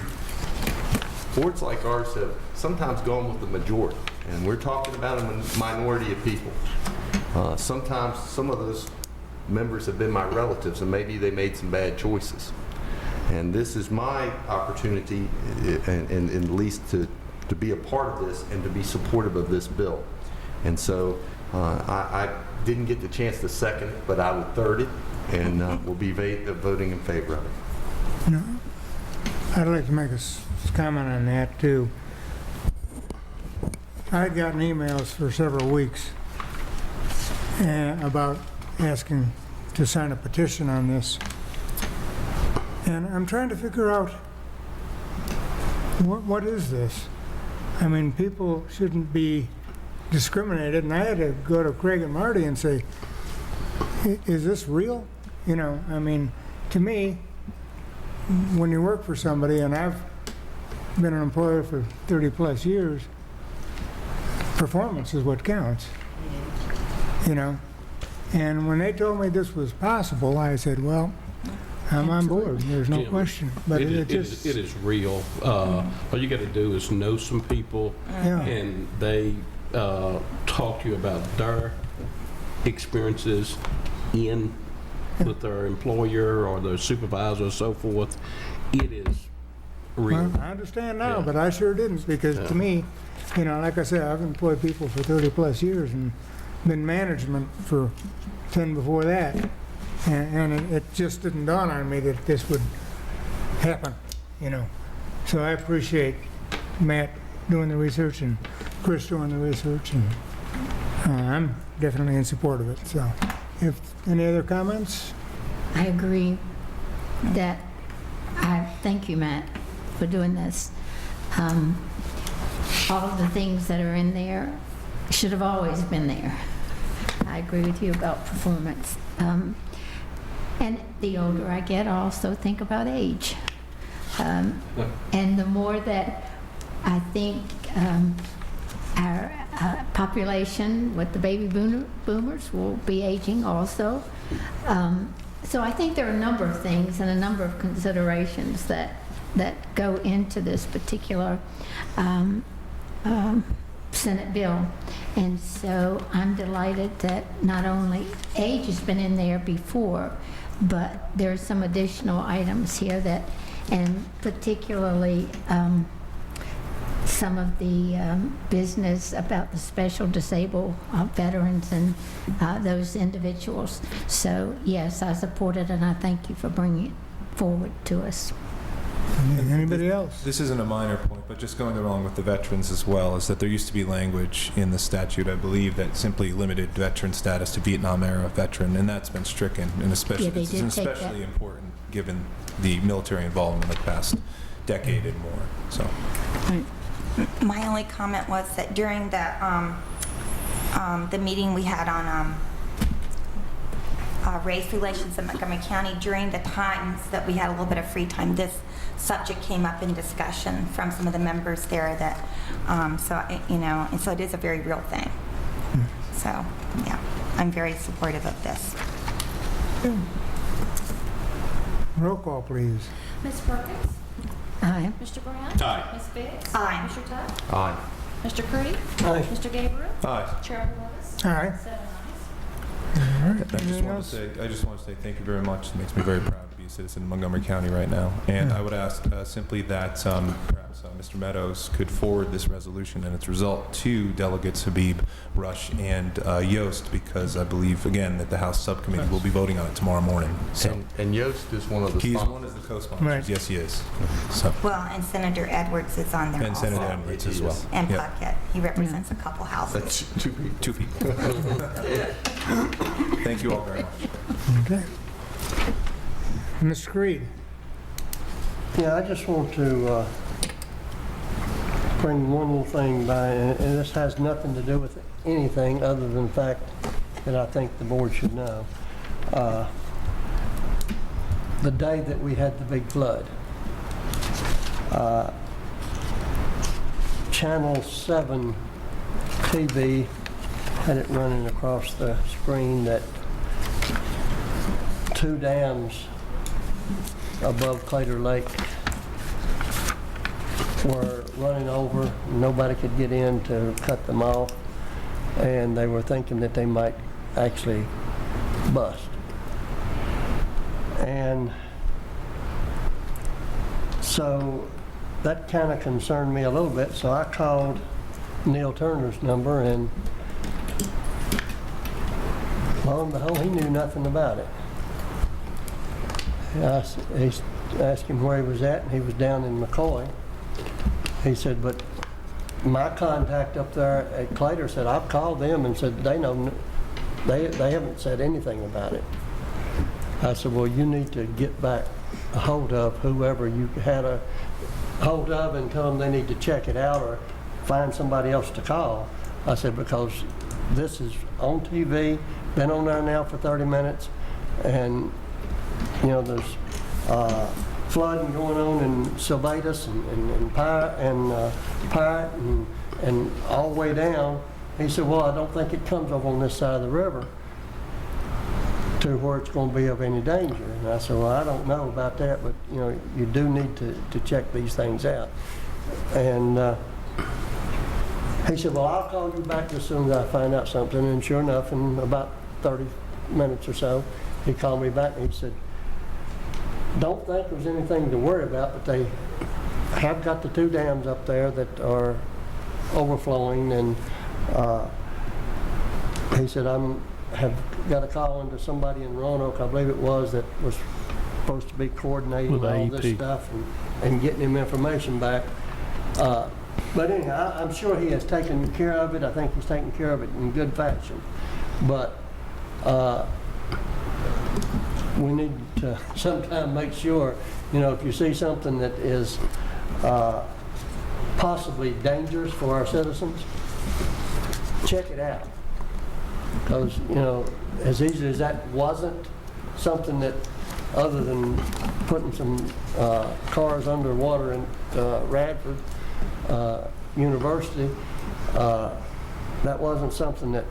boards like ours have sometimes gone with the majority, and we're talking about a minority of people. Sometimes some of those members have been my relatives, and maybe they made some bad choices. And this is my opportunity, and at least to be a part of this and to be supportive of this bill. And so I didn't get the chance to second it, but I will third it, and will be voting in favor of it. No. I'd like to make a comment on that too. I'd gotten emails for several weeks about asking to sign a petition on this. And I'm trying to figure out what is this? I mean, people shouldn't be discriminated, and I had to go to Craig and Marty and say, is this real? You know, I mean, to me, when you work for somebody, and I've been an employer for 30 plus years, performance is what counts, you know? And when they told me this was possible, I said, well, I'm on board. There's no Jim, question. But it is real. All you got to do is know some people, and they talk to you about their experiences with their employer or their supervisor or so forth. It is real. Well, I understand now, but I sure didn't, because to me, you know, like I said, I've employed people for 30 plus years and been management for 10 before that. And it just didn't dawn on me that this would happen, you know. So I appreciate Matt doing the research and Chris doing the research, and I'm definitely in support of it. So, if any other comments? I agree that I thank you, Matt, for doing this. All of the things that are in there should have always been there. I agree with you about performance. And the older I get, I also think about age. And the more that I think our population with the baby boomers will be aging also. So I think there are a number of things and a number of considerations that go into this particular Senate bill. And so I'm delighted that not only age has been in there before, but there are some additional items here that, and particularly some of the business about the special disabled veterans and those individuals. So yes, I support it, and I thank you for bringing it forward to us. Anybody else? This isn't a minor point, but just going along with the veterans as well, is that there used to be language in the statute, I believe, that simply limited veteran status to Vietnam-era veteran, and that's been stricken, and especially, Yeah, they it's did take especially that. important given the military involvement in the past decade and more. So, My only comment was that during the meeting we had on race relations in Montgomery County, during the times that we had a little bit of free time, this subject came up in discussion from some of the members there that, and so it is a very real thing. So, yeah, I'm very supportive of this. Roll call, please. Ms. Perkins? Aye. Mr. Brown? Aye. Ms. Biggs? Aye. Mr. Tuck? Aye. Mr. Creed? Aye. Mr. Gabriel? aye. Chairman Lewis? All right. 7 ayes. All right. I just Anything want else? to say thank you very much. It makes me very proud to be a citizen of Montgomery County right now. And I would ask simply that perhaps Mr. Meadows could forward this resolution and its result to Delegates Habib, Rush, and Yost, because I believe, again, that the House Subcommittee will be voting on it tomorrow morning. So And Yost is one of the he's sponsors. one of the co-sponsors. Right. Yes, he is. So, Well, and Senator Edwards is on there and also. Senator Edwards as well. And Yeah. Puckett. He represents a couple houses. That's two people. Two people. Thank you all very much. Okay. Mr. Creed? Yeah, I just want to bring one little thing by, and this has nothing to do with anything other than the fact that I think the board should know. The day that we had the big flood, Channel 7 TV had it running across the screen that 2 dams above Claytor Lake were running over. Nobody could get in to cut them off, and they were thinking that they might actually bust. And so that kind of concerned me a little bit, so I called Neil Turner's number, and lo and behold, he knew nothing about it. He asked him where he was at, and he was down in McCoy. He said, but my contact up there at Claytor said, I've called them and said they know, they haven't said anything about it. I said, well, you need to get back a hold of whoever you had a hold of and tell them they need to check it out or find somebody else to call. I said, because this is on TV, been on there now for 30 minutes, and you know, there's flooding going on in Sylvatus and Pirate and all the way down. He said, well, I don't think it comes over on this side of the river to where it's going to be of any danger. And I said, well, I don't know about that, but you know, you do need to check these things out. And he said, well, I'll call you back as soon as I find out something. And sure enough, in about 30 minutes or so, he called me back and he said, don't think there's anything to worry about, but they have got the 2 dams up there that are overflowing, and he said, have got a call into somebody in Roanoke, I believe it was, that was supposed to be coordinating With all AEP. this stuff and getting him information back. But anyhow, I'm sure he has taken care of it. I think he's taken care of it in good fashion. But we need to sometime make sure, you know, if you see something that is possibly dangerous for our citizens, check it out. Because, you know, as easy as that wasn't something that, other than putting some cars underwater in Radford University, that wasn't something that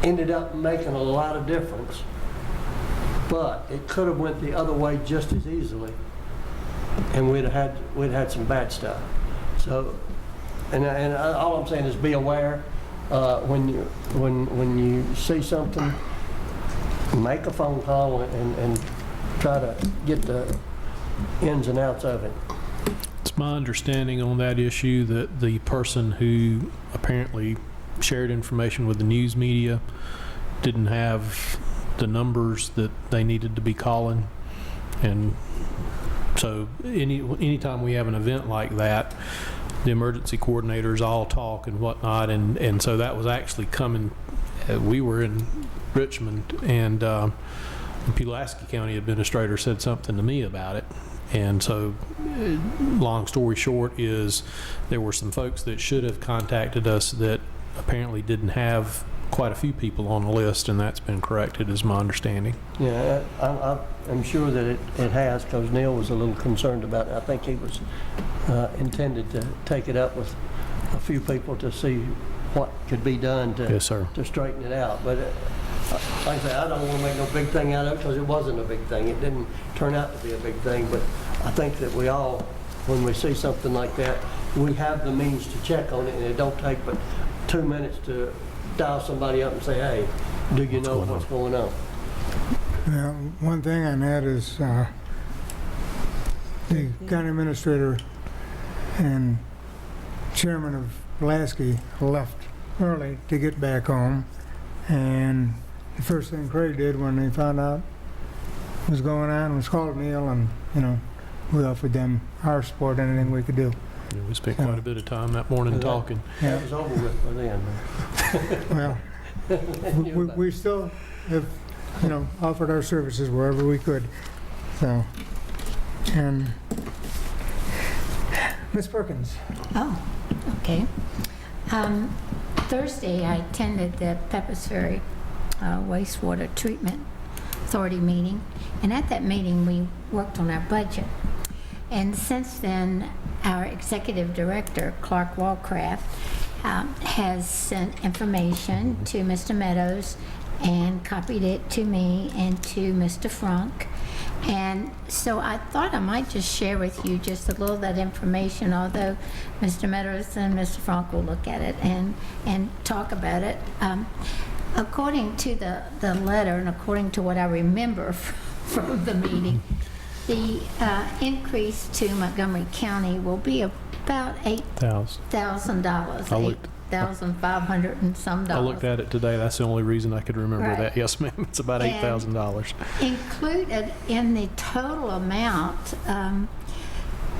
ended up making a lot of difference. But it could have went the other way just as easily, and we'd had some bad stuff. So, and all I'm saying is be aware when you see something, make a phone call and try to get the ins and outs of it. It's my understanding on that issue that the person who apparently shared information with the news media didn't have the numbers that they needed to be calling, and So anytime we have an event like that, the emergency coordinators all talk and whatnot, and so that was actually coming. We were in Richmond, and the Pulaski County Administrator said something to me about it. And so, long story short is there were some folks that should have contacted us that apparently didn't have quite a few people on the list, and that's been corrected, is my understanding. Yeah, I'm sure that it has, because Neil was a little concerned about it. I think he was intended to take it up with a few people to see what could be done to, yes, sir, to straighten it out. But like I say, I don't want to make no big thing out of it, because it wasn't a big thing. It didn't turn out to be a big thing, but I think that we all, when we see something like that, we have the means to check on it, and it don't take but 2 minutes to dial somebody up and say, hey, do you know what's going on? Well, one thing on that is the county administrator and chairman of Pulaski left early to get back home, and the first thing Craig did when they found out what was going on was called Neil, and we offered them our support, anything we could do. Yeah, we spent quite a bit of time that morning talking. That was over with by then. Well, we still have, offered our services wherever we could. So, and Ms. Perkins. Oh, okay. Thursday, I attended the Pepper's Ferry Wastewater Treatment Authority meeting, and at that meeting, we worked on our budget. And since then, our executive director, Clark Wallcraft, has sent information to Mr. Meadows and copied it to me and to Mr. Frank. And so I thought I might just share with you just a little of that information, although Mr. Meadows and Mr. Frank will look at it and talk about it. According to the letter and according to what I remember from the meeting, the increase to Montgomery County will be about $8,000, $8,500 and some dollars. I looked at it today. That's the only reason I could remember Right. that. Yes, ma'am. It's about $8,000. Included in the total amount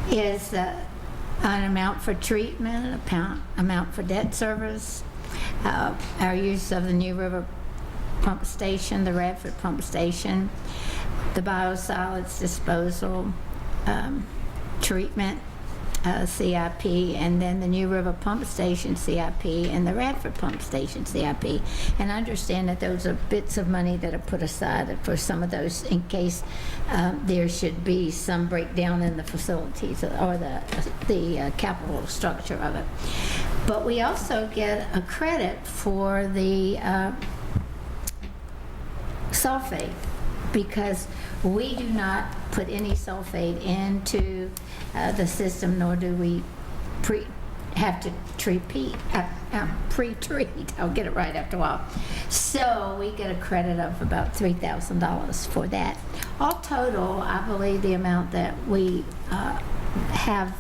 is an amount for treatment, an amount for debt service, our use of the New River Pump Station, the Radford Pump Station, the biosolids disposal, treatment, CIP, and then the New River Pump Station CIP and the Radford Pump Station CIP. And I understand that those are bits of money that are put aside for some of those in case there should be some breakdown in the facilities or the capital structure of it. But we also get a credit for the sulfate, because we do not put any sulfate into the system, nor do we have to pre-treat. I'll get it right after a while. So we get a credit of about $3,000 for that. All total, I believe the amount that we have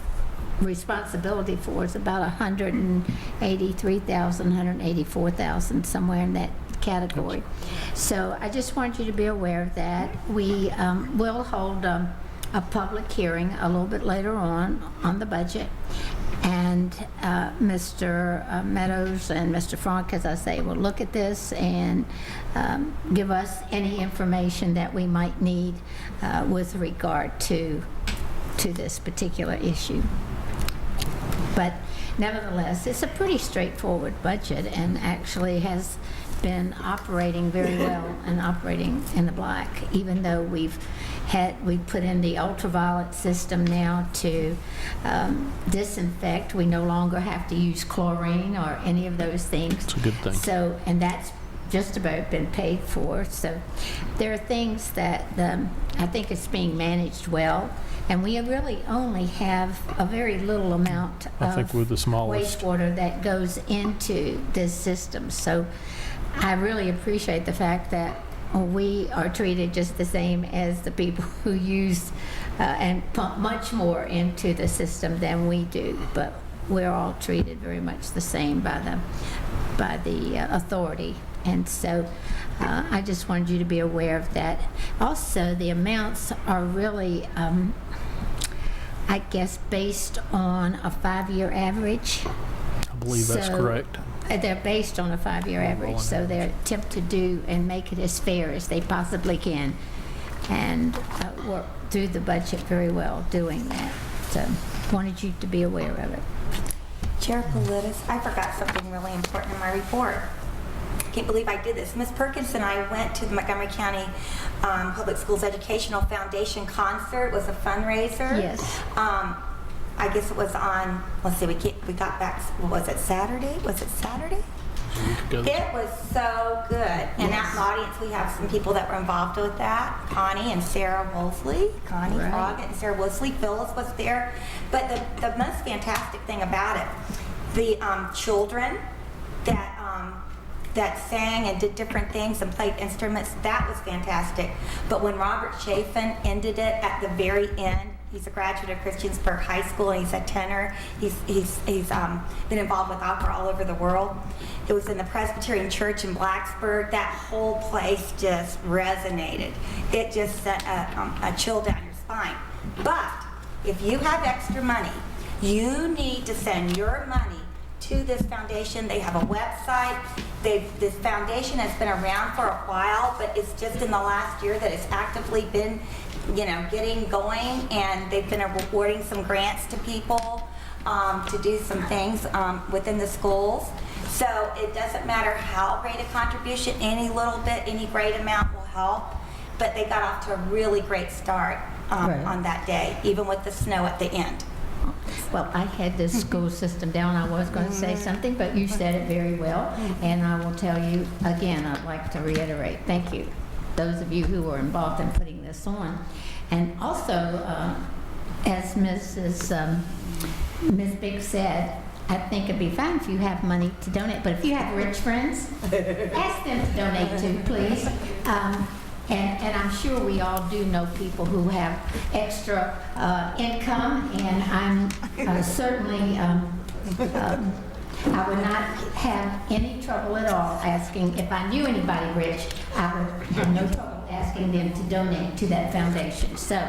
responsibility for is about $183,000, $184,000, somewhere in that category. So I just want you to be aware of that. We will hold a public hearing a little bit later on the budget, and Mr. Meadows and Mr. Frank, as I say, will look at this and give us any information that we might need with regard to this particular issue. But nevertheless, it's a pretty straightforward budget, and actually has been operating very well and operating in the black, even though we put in the ultraviolet system now to disinfect. We no longer have to use chlorine or any of those things. It's a good thing. So, and that's just about been paid for. So there are things that I think it's being managed well, and we really only have a very little amount I of think we're the smallest. wastewater that goes into this system. So I really appreciate the fact that we are treated just the same as the people who use and pump much more into the system than we do, but we're all treated very much the same by the authority. And so I just wanted you to be aware of that. Also, the amounts are really I guess, based on a 5-year average. I believe that's So, correct. They're based on a 5-year average, so they're attempt to do and make it as fair as they possibly can, and work through the budget very well doing that. So, wanted you to be aware of it. Chair Politis, I forgot something really important in my report. Can't believe I did this. Ms. Perkins and I went to the Montgomery County Public Schools Educational Foundation concert. It was a fundraiser. Yes. I guess it was on, let's see, we got back, was it Saturday? Was it Saturday? It was so good. And out in the audience, we have some people that were involved with that. Connie and Sarah Woolsey. Connie Right. Froggett and Sarah Woolsey. Phyllis was there. But the most fantastic thing about it, the children that sang and did different things and played instruments, that was fantastic. But when Robert Chafin ended it at the very end, he's a graduate of Christiansburg High School, and he's a tenor. He's been involved with opera all over the world. It was in the Presbyterian Church in Blacksburg. That whole place just resonated. It just sent a chill down your spine. But if you have extra money, you need to send your money to this foundation. They have a website. This foundation has been around for a while, but it's just in the last year that it's actively been, getting going, and they've been awarding some grants to people to do some things within the schools. So it doesn't matter how great a contribution, any little bit, any great amount will help, but they got off to a really great start on that day, even with the snow at the end. Well, I had the school system down. I was going to say something, but you said it very well. And I will tell you again, I'd like to reiterate, thank you, those of you who were involved in putting this on. And also, as Ms. Biggs said, I think it'd be fine if you have money to donate, but if you have rich friends, ask them to donate too, please. And I'm sure we all do know people who have extra income, and I'm certainly, I would not have any trouble at all asking, if I knew anybody rich, I would have no trouble asking them to donate to that foundation. So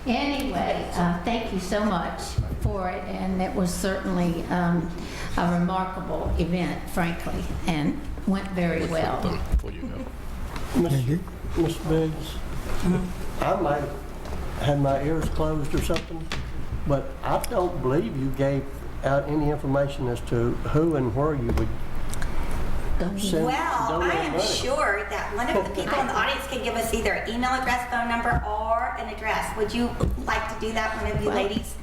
anyway, thank you so much for it, and it was certainly a remarkable event, frankly, and went very well. Before you go. Ms. Biggs, I might have had my ears closed or something, but I don't believe you gave out any information as to who and where you would send Well, I donate am money. sure that one of the people in the audience can give us either an email address, phone number, or an address. Would you like to do that, one of you Well, ladies?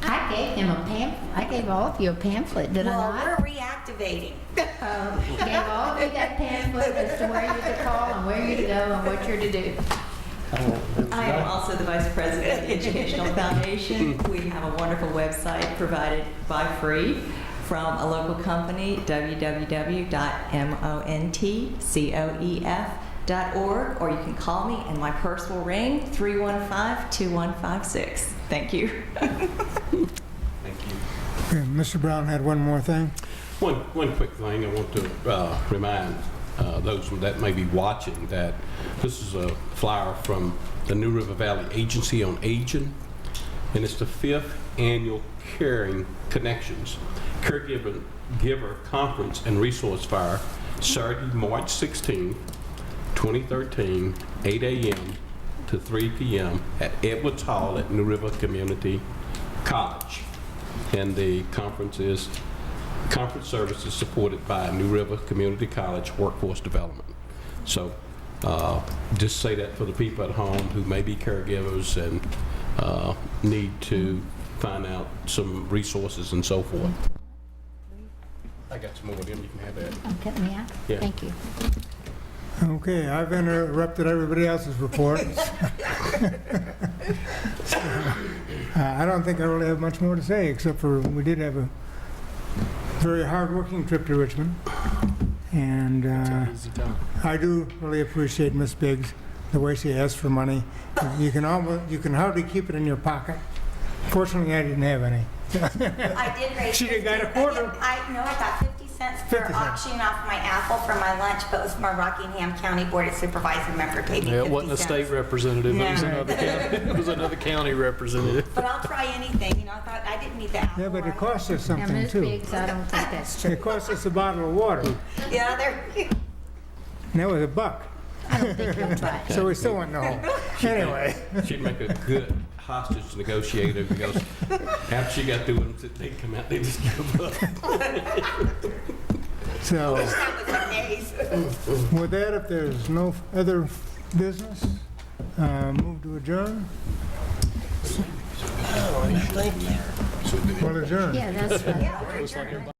I gave him a pamphlet. I gave all of you a pamphlet, did I Well, not? we're reactivating. Gave all of you that pamphlet as to where you to call and where you to go and what you're to do. I am also the Vice President of the Educational Foundation. We have a wonderful website provided by free from a local company, www.montcoef.org, or you can call me and my purse will ring, 315-2156. Thank you. Thank you. Okay, Mr. Brown had one more thing. One quick thing I want to remind those that may be watching that this is a flyer from the New River Valley Agency on Aging, and it's the 5th annual Caring Connections Caregiver Conference and Resource Fair, Saturday, March 16, 2013, 8 a.m. to 3 p.m. at Edwards Hall at New River Community College. And the conference service is supported by New River Community College Workforce Development. So just say that for the people at home who may be caregivers and need to find out some resources and so forth. I got some more of them, you can have that. Okay, yeah? Yeah. Thank you. Okay, I've interrupted everybody else's report. I don't think I really have much more to say, except for we did have a very hard-working trip to Richmond. And I do really appreciate Miss Biggs, the way she asked for money. You can hardly keep it in your pocket. Fortunately, I didn't have any. I did raise. She got a quarter. I got 50 cents for 50 cents. auctioning off my apple for my lunch, but it was my Rockingham County Board of Supervisor member paid me 50 Yeah, cents. it wasn't a state representative, it was No. another county, it was another county representative. But I'll try anything, I thought I didn't need the apple. Yeah, but it costs us Now, something Ms. too. Biggs, I don't think that's true. It costs us a bottle of water, and Yeah, there. that was $1. I don't think you'll try. So we still want no home. Anyway, She'd make a good hostage negotiator because after she got through with them, they'd come out, they just give up. so That was amazing. with that, if there's no other business, move to adjourn. Well, adjourn. Yeah, that's right. Yeah, we're adjourned.